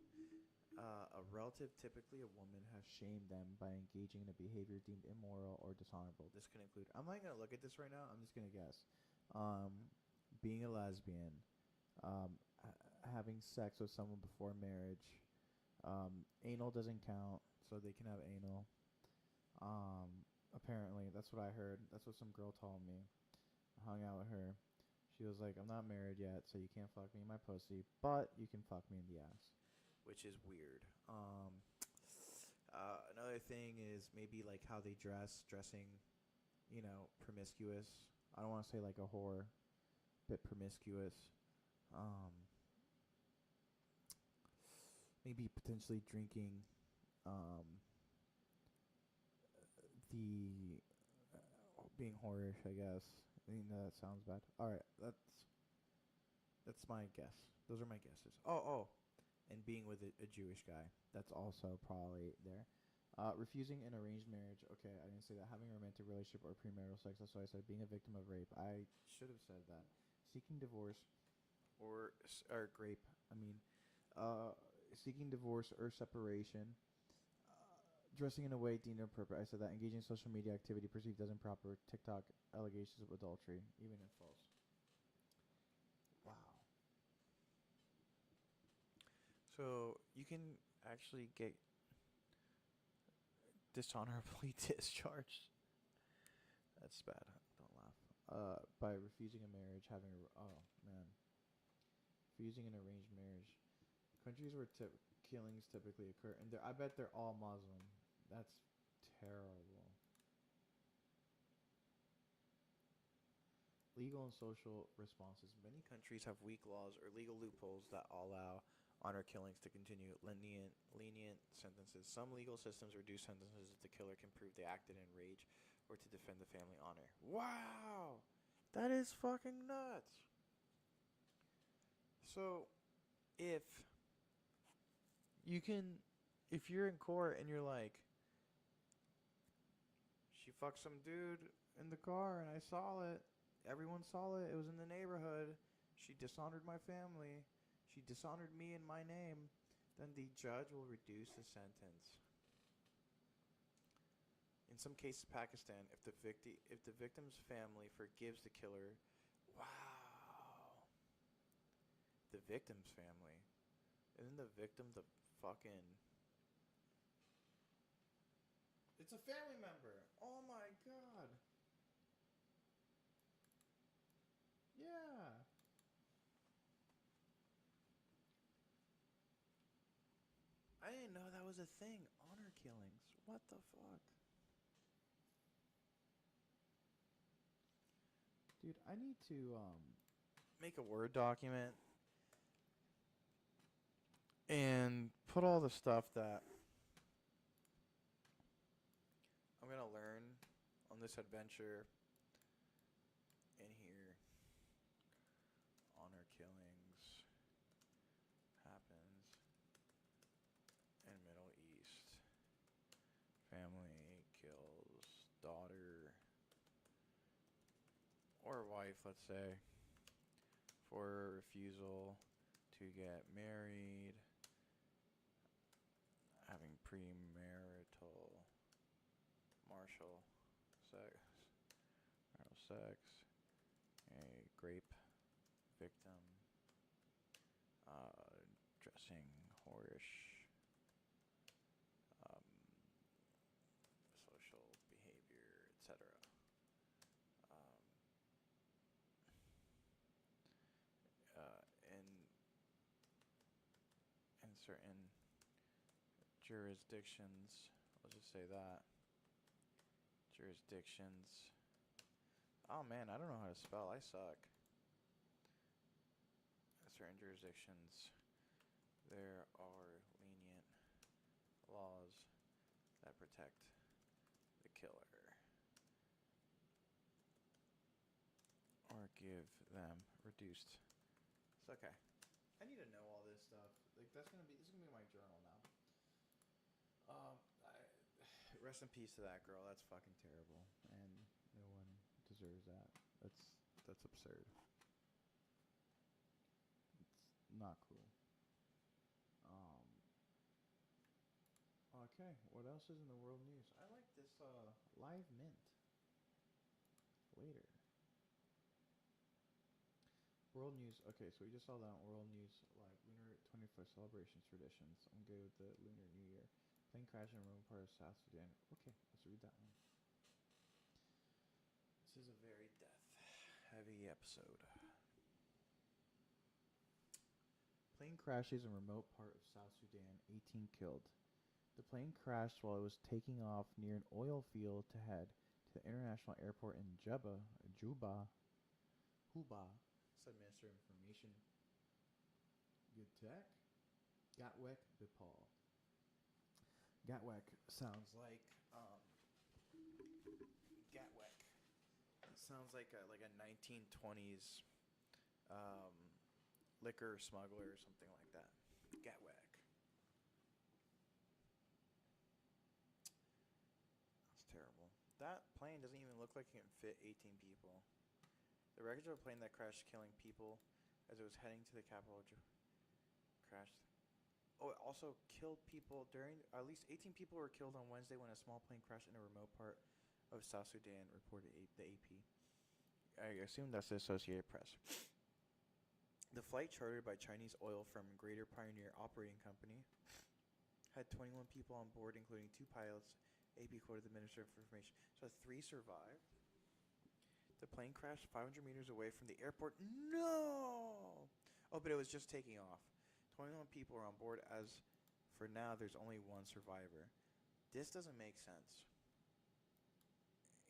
a relative, typically a woman, has shamed them by engaging in a behavior deemed immoral or dishonorable. This can include, I'm not going to look at this right now, I'm just going to guess. Being a lesbian, having sex with someone before marriage, anal doesn't count, so they can have anal. Apparently, that's what I heard. That's what some girl told me. I hung out with her. She was like, I'm not married yet, so you can't fuck me in my pussy, but you can fuck me in the ass. Which is weird. Another thing is maybe like how they dressing, promiscuous. I don't want to say like a whore, bit promiscuous. Maybe potentially drinking, being whorish, I guess. I think that sounds bad. All right, that's my guess. Those are my guesses. And being with a Jewish guy. That's also probably there. Refusing an arranged marriage. Okay, I didn't say that. Having a romantic relationship or premarital sex. That's what I said. Being a victim of rape. I should have said that. Seeking divorce or rape. Seeking divorce or separation. Dressing in a way deemed inappropriate. I said that. Engaging in social media activity perceived as improper. TikTok allegations of adultery, even if false. Wow. So you can actually get dishonorably discharged. That's bad. Don't laugh. By refusing a marriage, refusing an arranged marriage. Countries where killings typically occur, and I bet they're all Muslim. That's terrible. Legal and social responses. Many countries have weak laws or legal loopholes that allow honor killings to continue. Lenient sentences. Some legal systems reduce sentences if the killer can prove they acted in rage or to defend the family honor. Wow! That is fucking nuts. So, if you're in court and you're like, she fucked some dude in the car and I saw it. Everyone saw it. It was in the neighborhood. She dishonored my family. She dishonored me in my name. Then the judge will reduce the sentence. In some cases, Pakistan, if the victim's family forgives the killer, wow. The victim's family. Isn't the victim the fucking... It's a family member. Oh my god. Yeah. didn't know that was a thing. Honor killings. What the fuck? Dude, I need to make a Word document and put all the stuff that I'm gonna learn on this adventure in here. Honor killings happens in Middle East. Family kills daughter or wife, let's say, for refusal to get married, having premarital marital sex, a grape victim, dressing whorish, social behavior, etc. In certain jurisdictions, let's just say that. Jurisdictions. Oh man, I don't know how to spell. I suck. In certain jurisdictions, there are lenient laws that protect the killer or give them reduced. It's okay. I need to know all this stuff. Like this is gonna be my journal now. Rest in peace to that girl. That's fucking terrible, and no one deserves that. That's absurd. It's not cool. Okay, what else is in the world news? I like this live mint. Later. World news. Okay, so we just saw that on world news. Like lunar 25th celebrations traditions. I'm good with the lunar new year. Plane crash in a remote part of South Sudan. Okay, let's read that one. This is a very death-heavy episode. Plane crashes in remote part of South Sudan. 18 killed. The plane crashed while it was taking off near an oil field to head to the international airport in Juba, said Minister of Information Gatwek Bipal. Gatwek sounds like Gatwek. It sounds like a 1920s liquor smuggler or something like that. Gatwek. That's terrible. That plane doesn't even look like it can fit 18 people. The wreckage of a plane that crashed, killing people as it was heading to the capital crashed. Oh, it also killed people during. At least 18 people were killed on Wednesday when a small plane crashed in a remote part of South Sudan, reported the AP. I assume that's the Associated Press. The flight, chartered by Chinese oil firm Greater Pioneer Operating Company, had 21 people on board, including 2 pilots. AP quoted the Minister of Information. So 3 survived. The plane crashed 500 meters away from the airport. No! Oh, but it was just taking off. 21 people are on board. As for now, there's only 1 survivor. This doesn't make sense.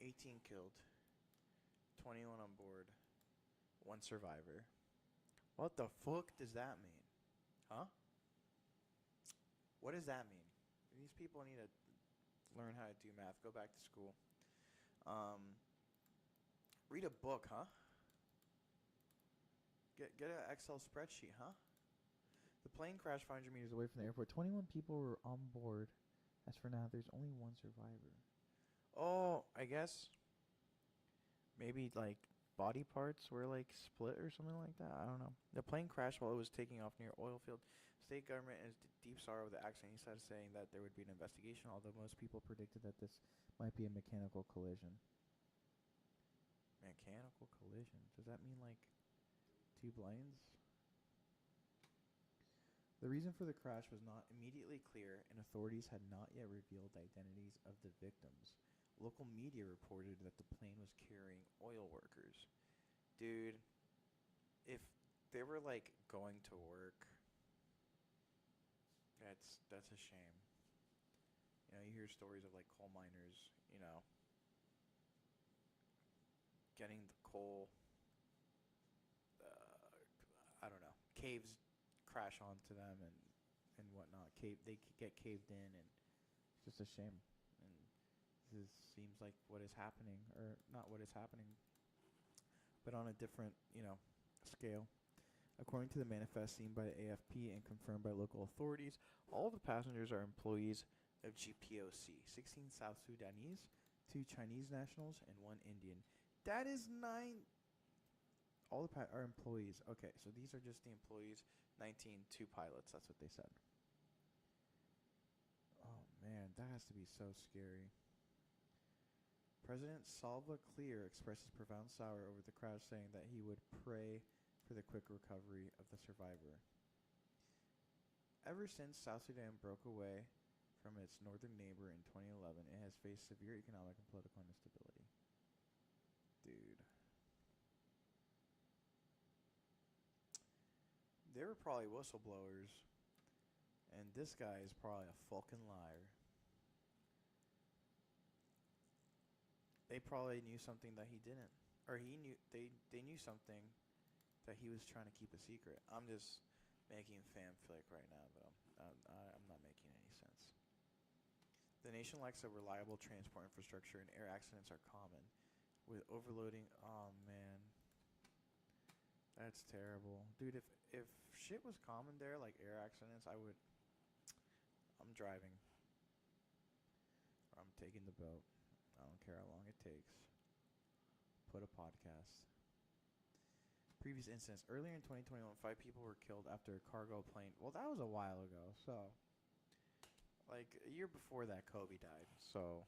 18 killed. 21 on board. 1 survivor. What the fuck does that mean? Huh? What does that mean? These people need to learn how to do math. Go back to school. Read a book, huh? Get an Excel spreadsheet, huh? The plane crashed 500 meters away from the airport. 21 people were on board. As for now, there's only 1 survivor. Oh, I guess maybe like body parts were like split or something like that. I don't know. The plane crashed while it was taking off near oil field. State government is deep sorrow of the accident. He started saying that there would be an investigation, although most people predicted that this might be a mechanical collision. Mechanical collision? Does that mean like 2 planes? The reason for the crash was not immediately clear, and authorities had not yet revealed the identities of the victims. Local media reported that the plane was carrying oil workers. Dude, if they were like going to work That's a shame. You know, you hear stories of like coal miners, you know, getting the coal, I don't know, caves crash onto them and whatnot. They get caved in, and it's just a shame. And this seems like what is happening, or not what is happening, but on a different, you know, scale. According to the manifest seen by the AFP and confirmed by local authorities, all of the passengers are employees of GPOC, 16 South Sudanese, 2 Chinese nationals, and 1 Indian. That is 9. All the are employees. Okay, so these are just the employees. 19, 2 pilots. That's what they said. Oh, man, that has to be so scary. President Salva Kiir expresses profound sorrow over the crash, saying that he would pray for the quick recovery of the survivor. Ever since South Sudan broke away from its northern neighbor in 2011, it has faced severe economic and political instability. Dude. They were probably whistleblowers, and this guy is probably a fucking liar. They probably knew something that he didn't. Or he knew they knew something that he was trying to keep a secret. I'm just making fanfic right now, but I'm not making any sense. The nation lacks a reliable transport infrastructure, and air accidents are common. With overloading, oh man, that's terrible, dude. If shit was common there, like air accidents, I'm driving, or I'm taking the boat. I don't care how long it takes. Put a podcast. Previous incidents. Earlier in 2021, 5 people were killed after a cargo plane. Well, that was a while ago. So, like a year before that, Kobe died. So,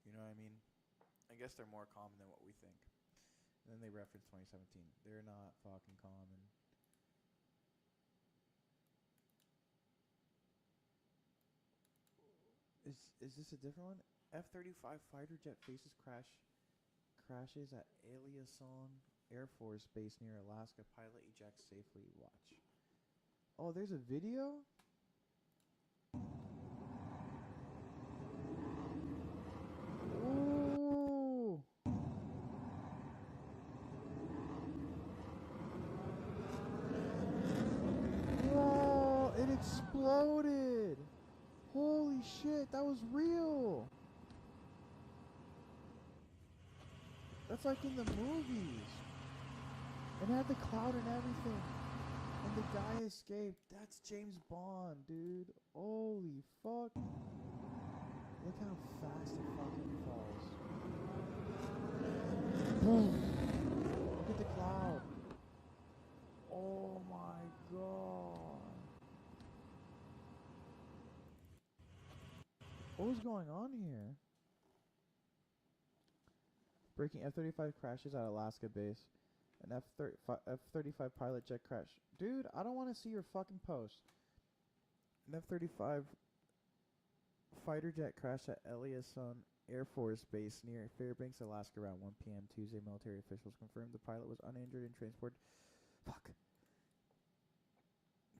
you know what I mean? I guess they're more common than what we think. And then they reference 2017. They're not fucking common. Is this a different one? F-35 fighter jet faces crashes at Eliasson Air Force Base near Alaska. Pilot ejects safely. Watch. Oh, there's a video? Ooh. Whoa, it exploded. Holy shit, that was real. That's like in the movies. And it had the cloud and everything. And the guy escaped. That's James Bond, dude. Holy fuck. Look how fast it fucking falls. Boom. Look at the cloud. Oh my god. What was going on here? Breaking F-35 crashes at Alaska base. An F-35 pilot jet crash. Dude, I don't want to see your fucking post. An F-35 fighter jet crashed at Eliasson Air Force Base near Fairbanks, Alaska around 1 p.m. Tuesday. Military officials confirmed the pilot was uninjured and transported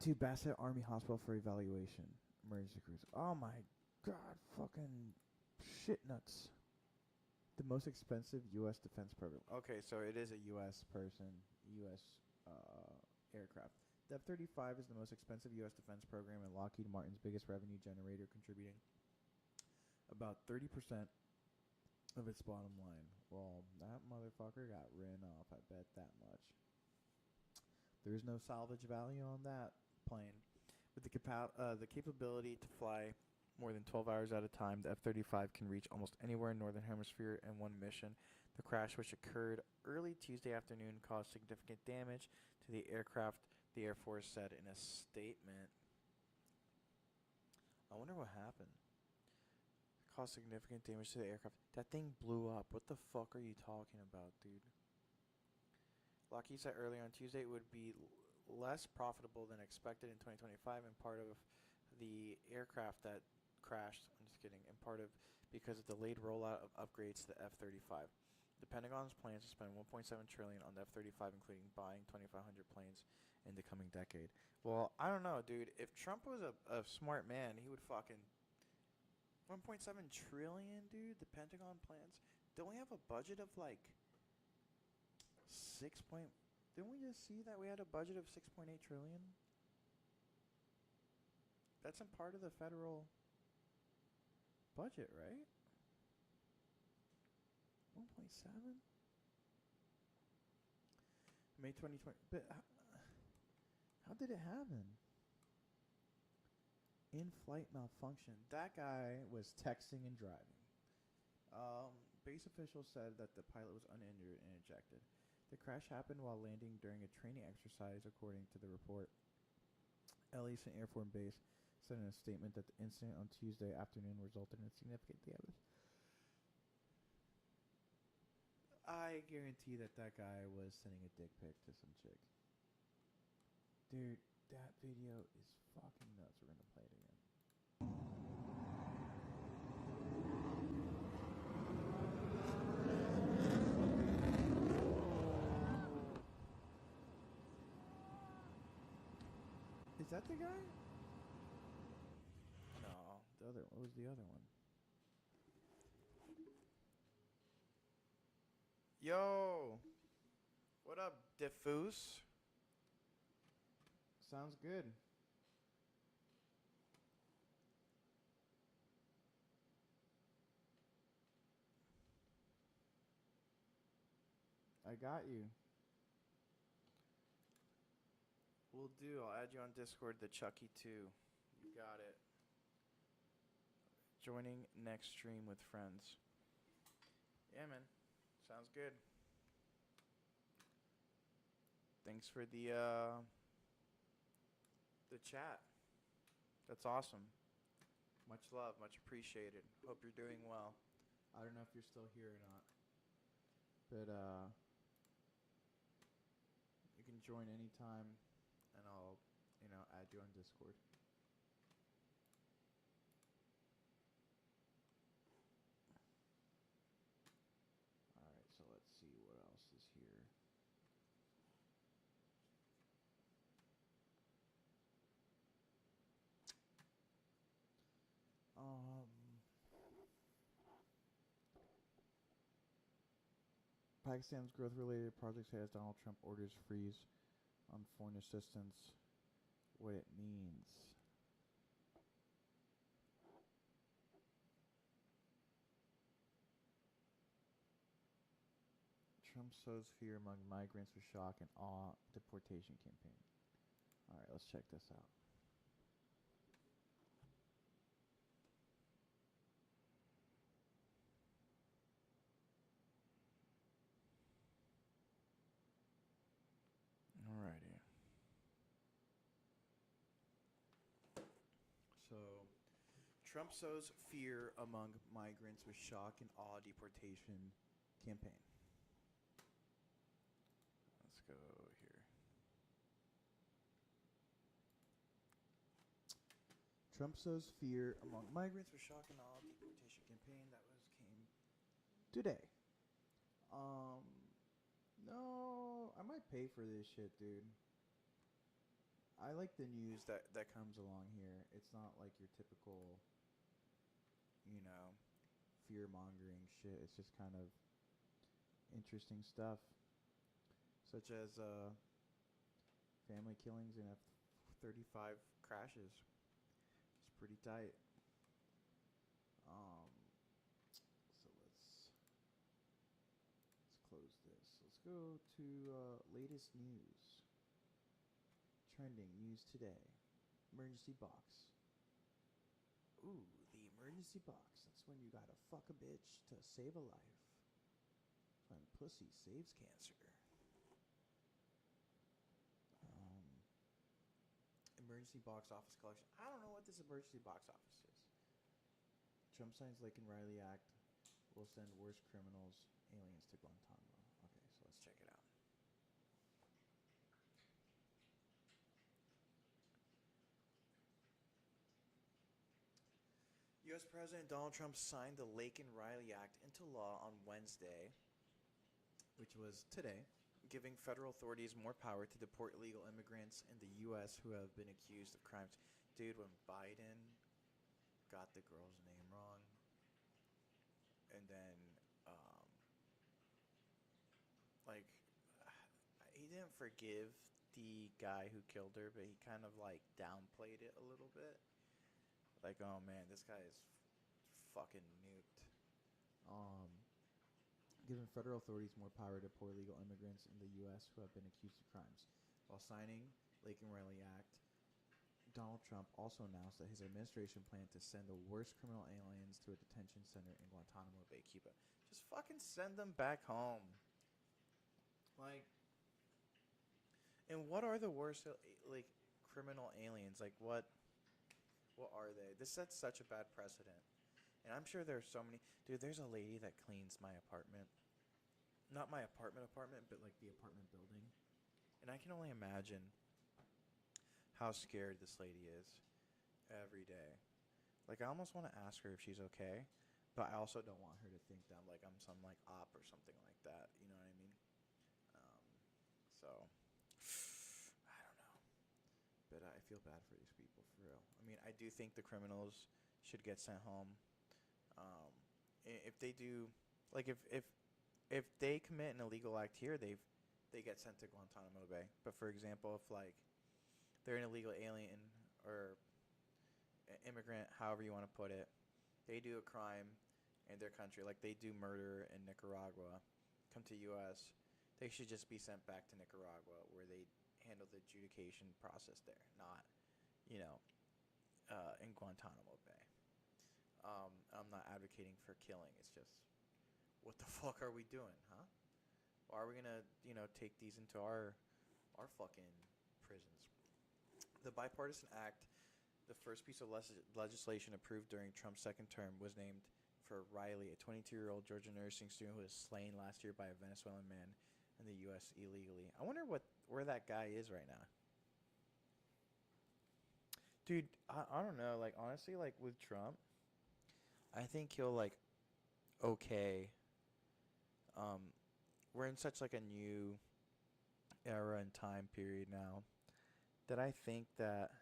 to Bassett Army Hospital for evaluation. Emergency crews. Oh my god, fucking shit nuts. The most expensive U.S. defense program. Okay, so it is a U.S. person, U.S. Aircraft. The F-35 is the most expensive U.S. defense program and Lockheed Martin's biggest revenue generator, contributing about 30% of its bottom line. Well, that motherfucker got written off, I bet that much. There's no salvage value on that plane. With the capability to fly more than 12 hours at a time, the F-35 can reach almost anywhere in Northern Hemisphere in one mission. The crash, which occurred early Tuesday afternoon, caused significant damage to the aircraft, the Air Force said in a statement. I wonder what happened. It caused significant damage to the aircraft. That thing blew up. What the fuck are you talking about, dude? Lockheed said earlier on Tuesday it would be less profitable than expected in 2025, and part of the aircraft that crashed, I'm just kidding, and part of because of delayed rollout of upgrades to the F-35. The Pentagon's plans to spend 1.7 trillion on the F-35, including buying 2,500 planes in the coming decade. Well, I don't know, dude. If Trump was a smart man, he would fucking 1.7 trillion, dude. The Pentagon plans. Don't we have a budget of like 6 point? Didn't we just see that we had a budget of 6.8 trillion? That's a part of the federal budget, right? 1.7? May 2020. But how did it happen? In-flight malfunction. That guy was texting and driving. Base officials said that the pilot was uninjured and ejected. The crash happened while landing during a training exercise, according to the report. Ellison Air Force Base said in a statement that the incident on Tuesday afternoon resulted in significant damage. I guarantee that guy was sending a dick pic to some chick. Dude, that video is fucking nuts. We're gonna play it again. Is that the guy? No, the other. What was the other one? Yo, what up, Diffuse? Sounds good. I got you. Will do. I'll add you on Discord, the Chucky 2. You got it. Joining next stream with friends. Yeah, man. Sounds good. Thanks for the chat. That's awesome. Much love, much appreciated. Hope you're doing well. I don't know if you're still here or not. But you can join anytime and I'll, add you on Discord. Alright, so let's see what else is here. Pakistan's growth-related projects as Donald Trump orders freeze on foreign assistance. What it means. Trump sows fear among migrants with shock and awe deportation campaign. Alright, let's check this out. Alrighty. So, Trump sows fear among migrants with shock and awe deportation campaign. Let's go here. Trump sows fear among migrants with shock and awe deportation campaign. That came today. No, I might pay for this shit, dude. I like the news that comes along here. It's not like your typical, fear-mongering shit. It's just kind of interesting stuff. Such as family killings and F-35 crashes. It's pretty tight. So let's close this. Let's go to latest news. Trending news today. Emergency box. Ooh, the emergency box. That's when you gotta fuck a bitch to save a life. When pussy saves cancer. Emergency box office collection. I don't know what this emergency box office is. Trump signs Laken Riley Act. Will send worst criminals, aliens to Guantanamo. Okay, so let's check it out. U.S. President Donald Trump signed the Laken Riley Act into law on Wednesday, which was today, giving federal authorities more power to deport illegal immigrants in the U.S. who have been accused of crimes. Dude, when Biden got the girl's name wrong, and then, like, he didn't forgive the guy who killed her, but he kind of, like, downplayed it a little bit. Like, oh, man, this guy is fucking nuked. Giving federal authorities more power to deport illegal immigrants in the U.S. who have been accused of crimes. While signing Laken Riley Act, Donald Trump also announced that his administration planned to send the worst criminal aliens to a detention center in Guantanamo Bay, Cuba. Just fucking send them back home. Like, and what are the worst, like, criminal aliens? Like, what are they? This sets such a bad precedent. And I'm sure there's so many. Dude, there's a lady that cleans my apartment. Not my apartment, but like the apartment building. And I can only imagine how scared this lady is every day. Like, I almost want to ask her if she's okay, but I also don't want her to think that like I'm some like op or something like that. You know what I mean? So I don't know, but I feel bad for these people for real. I mean, I do think the criminals should get sent home. If they do, like if they commit an illegal act here, they get sent to Guantanamo Bay. But for example, if like they're an illegal alien or immigrant, however you want to put it, they do a crime in their country, like they do murder in Nicaragua, come to U.S., they should just be sent back to Nicaragua where they handle the adjudication process there, not, in Guantanamo Bay. I'm not advocating for killing. It's just, what the fuck are we doing, huh? Or are we gonna, take these into our fucking prisons? The bipartisan act, the first piece of legislation approved during Trump's second term, was named for Riley, a 22-year-old Georgia nursing student who was slain last year by a Venezuelan man in the U.S. illegally. I wonder where that guy is right now. Dude, I don't know. Like, honestly, like, with Trump, I think he'll, like, okay. We're in such, like, a new era and time period now that I think that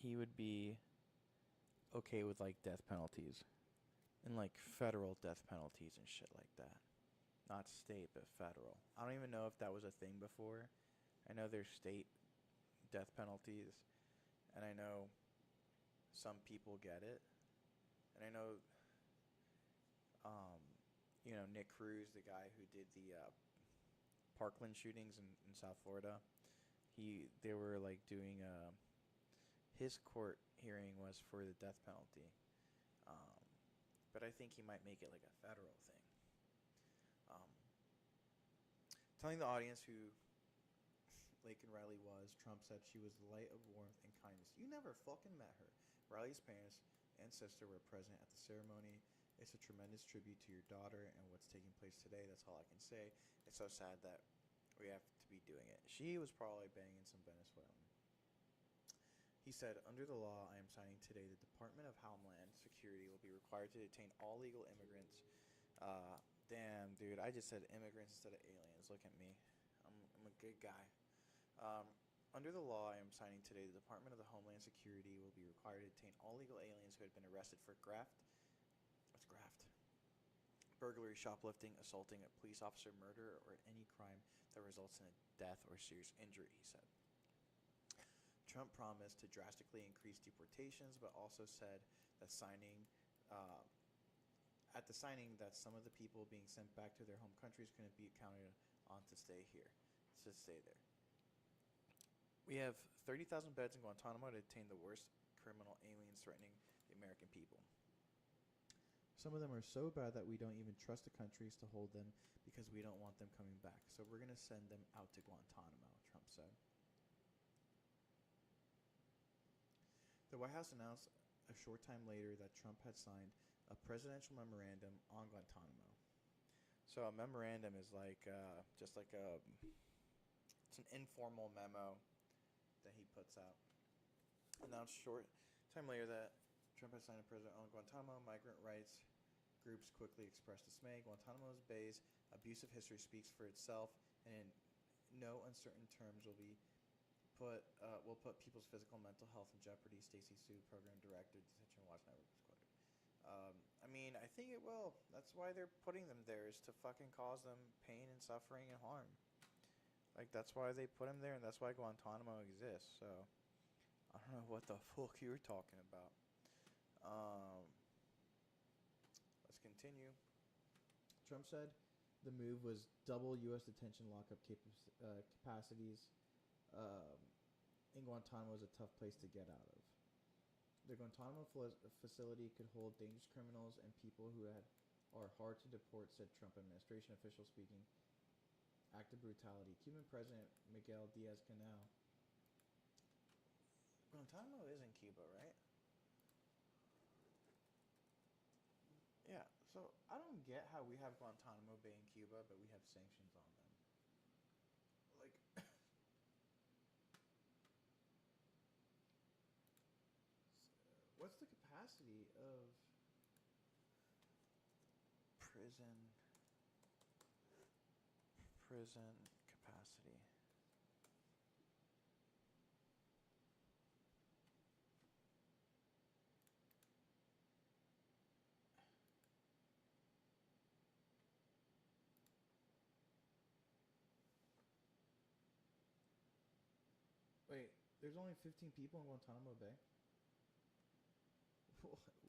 he would be okay with, like, death penalties and, like, federal death penalties and shit like that. Not state, but federal. I don't even know if that was a thing before. I know there's state death penalties, and I know some people get it. And I know, Nick Cruz, the guy who did the Parkland shootings in South Florida, they were like doing his court hearing was for the death penalty, but I think he might make it like a federal thing. Telling the audience who Laken Riley was, Trump said she was the light of warmth and kindness. You never fucking met her. Riley's parents and sister were present at the ceremony. It's a tremendous tribute to your daughter and what's taking place today. That's all I can say. It's so sad that we have to be doing it. She was probably banging some Venezuelan. He said, under the law I am signing today, the Department of Homeland Security will be required to detain all legal immigrants. Damn, dude, I just said immigrants instead of aliens. Look at me. I'm a good guy. Under the law I am signing today, the Department of the Homeland Security will be required to detain all legal aliens who had been arrested for graft. What's graft? Burglary, shoplifting, assaulting a police officer, murder, or any crime that results in a death or serious injury, he said. Trump promised to drastically increase deportations, but also said that at the signing that some of the people being sent back to their home countries couldn't be counted on to stay here, to stay there. We have 30,000 beds in Guantanamo to detain the worst criminal aliens threatening the American people. Some of them are so bad that we don't even trust the countries to hold them because we don't want them coming back. So we're going to send them out to Guantanamo, Trump said. The White House announced a short time later that Trump had signed a presidential memorandum on Guantanamo. So a memorandum is like it's an informal memo that he puts out. Announced short time later that Trump had signed a president on Guantanamo, migrant rights groups quickly expressed dismay. Guantanamo's Bay's abusive history speaks for itself, and in no uncertain terms will put people's physical and mental health in jeopardy. Stacy Sue, program director, Detention Watch Network, was quoted. I mean, I think it will. That's why they're putting them there, is to fucking cause them pain and suffering and harm. Like, that's why they put them there, and that's why Guantanamo exists. So, I don't know what the fuck you were talking about. Let's continue. Trump said the move was double U.S. detention lockup capacities. And Guantanamo is a tough place to get out of. The Guantanamo facility could hold dangerous criminals and people who are hard to deport, said Trump administration official speaking. Act of brutality. Cuban President Miguel Diaz-Canel. Guantanamo is in Cuba, right? Yeah, so I don't get how we have Guantanamo Bay in Cuba, but we have sanctions on them. Like, what's the capacity of prison capacity? Wait, there's only 15 people in Guantanamo Bay?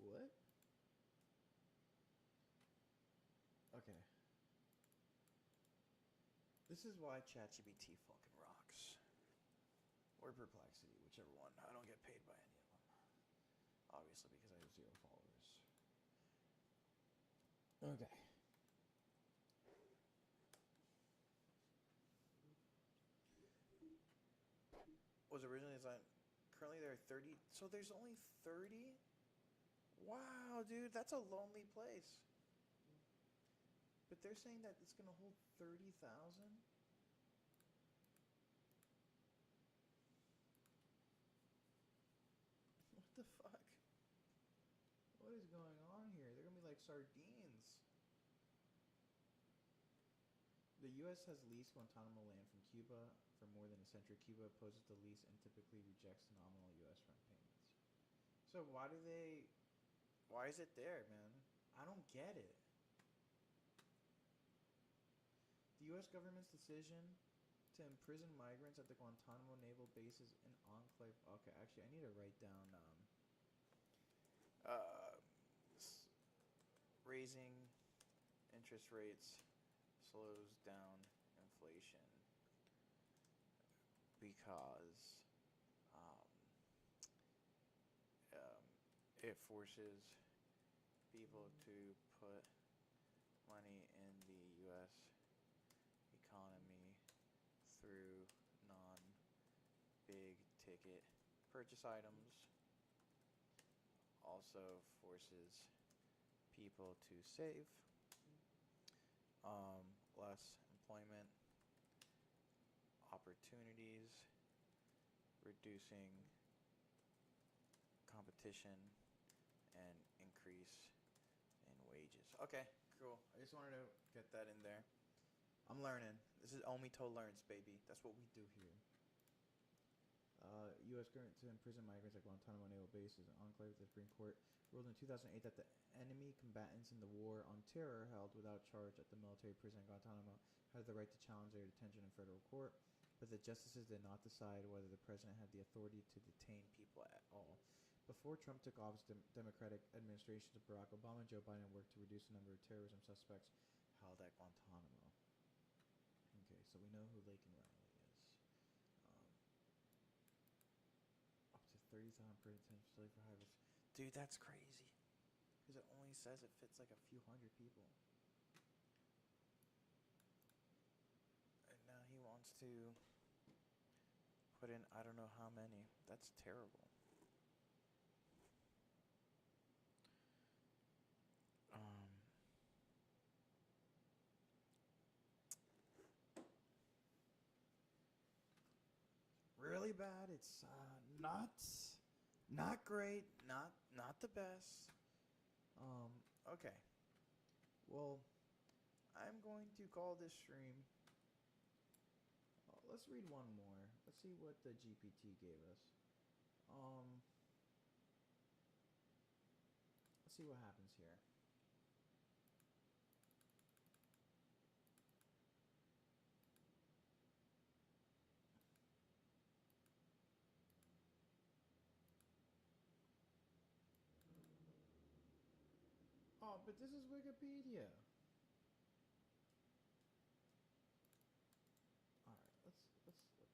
What? Okay. This is why ChatGPT fucking rocks. Or Perplexity, whichever one. I don't get paid by any of them. Obviously, because I have 0 followers. Okay. Was originally designed. Currently there are 30. So there's only 30? Wow, dude, that's a lonely place. But they're saying that it's going to hold 30,000? What the fuck? What is going on here? They're going to be like sardines. The U.S. has leased Guantanamo land from Cuba for more than a century. Cuba opposes the lease and typically rejects nominal U.S. rent payments. So why is it there, man? I don't get it. The U.S. government's decision to imprison migrants at the Guantanamo naval bases in enclave. Okay, actually, I need to write down raising interest rates slows down inflation because it forces people to put money in the U.S. economy through non-big ticket purchase items. Also forces people to save. Less employment opportunities, reducing competition, and increase in wages. Okay, cool. I just wanted to get that in there. I'm learning. This is Omito Learns, baby. That's what we do here. U.S. government to imprison migrants at Guantanamo Naval Base is an enclave. The Supreme Court ruled in 2008 that the enemy combatants in the war on terror held without charge at the military prison in Guantanamo had the right to challenge their detention in federal court, but the justices did not decide whether the president had the authority to detain people at all. Before Trump took office, Democratic administrations of Barack Obama and Joe Biden worked to reduce the number of terrorism suspects held at Guantanamo. Okay, so we know who Laken Riley is. Up to 30,000 per detention facility for high risk. Dude, that's crazy. Because it only says it fits like a few hundred people. And now he wants to put in I don't know how many. That's terrible. Really bad. It's not great. Not the best. Okay. Well, I'm going to call this stream. Let's read one more. Let's see what the GPT gave us. Let's see what happens here. Oh, but this is Wikipedia. All right, let's look this up.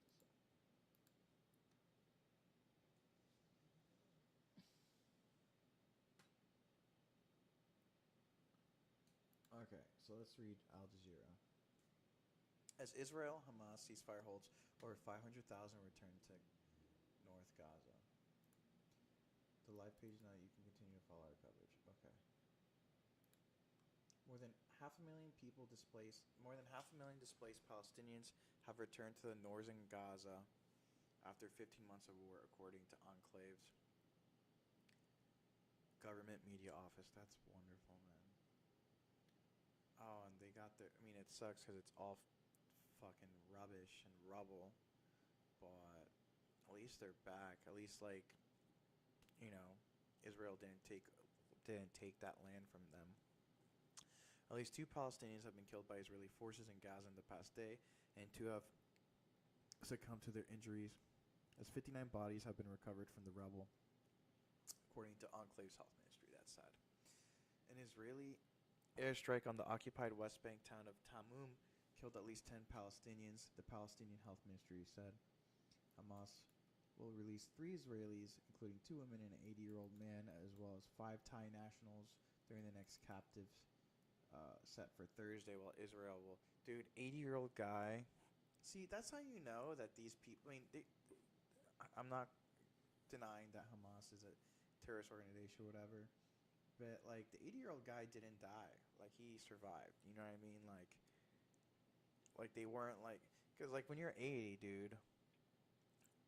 Okay, so let's read Al Jazeera. As Israel Hamas ceasefire holds, over 500,000 return to North Gaza. The live page now, you can continue to follow our coverage. Okay. More than half a million displaced Palestinians have returned to the northern Gaza after 15 months of war, according to Enclave's government media office. That's wonderful, man. Oh, and they got their. I mean, it sucks because it's all fucking rubbish and rubble, but at least they're back. At least, like, you know, Israel didn't take that land from them. At least 2 Palestinians have been killed by Israeli forces in Gaza in the past day, and 2 have succumbed to their injuries, as 59 bodies have been recovered from the rubble, according to Enclave's health ministry. That's sad. An Israeli airstrike on the occupied West Bank town of Tamum killed at least 10 Palestinians, the Palestinian health ministry said. Hamas will release 3 Israelis, including 2 women and an 80-year-old man, as well as 5 Thai nationals during the next captives set for Thursday, while Israel will... Dude, 80-year-old guy. See, that's how you know that these people... I mean, I'm not denying that Hamas is a terrorist organization or whatever, but, like, the 80-year-old guy didn't die. Like, he survived. You know what I mean? Like they weren't, like... Because, like, when you're 80, dude...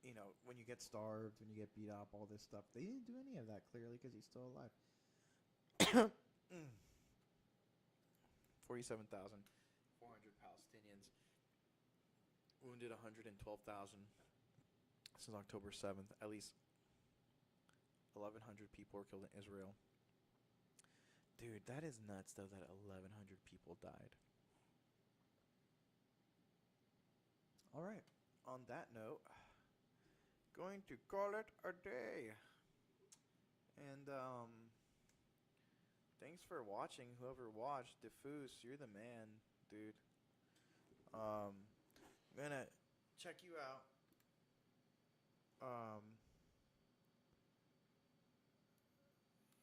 You know, when you get starved, when you get beat up, all this stuff, they didn't do any of that, clearly, because he's still alive. 47,400 Palestinians, wounded 112,000 since October 7th. At least 1,100 people were killed in Israel. Dude, that is nuts, though, that 1,100 people died. Alright, on that note, going to call it a day. And, thanks for watching, whoever watched. Diffuse, you're the man, dude. I'm gonna check you out.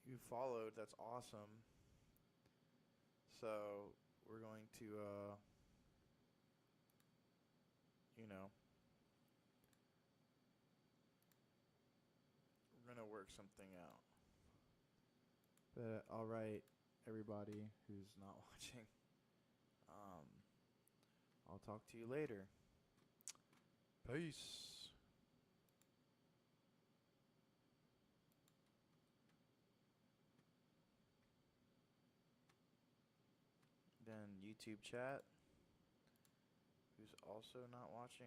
You followed, that's awesome. So, we're going to, you know, we're gonna work something out. But alright, everybody who's not watching, I'll talk to you later. Peace. Then YouTube chat, who's also not watching,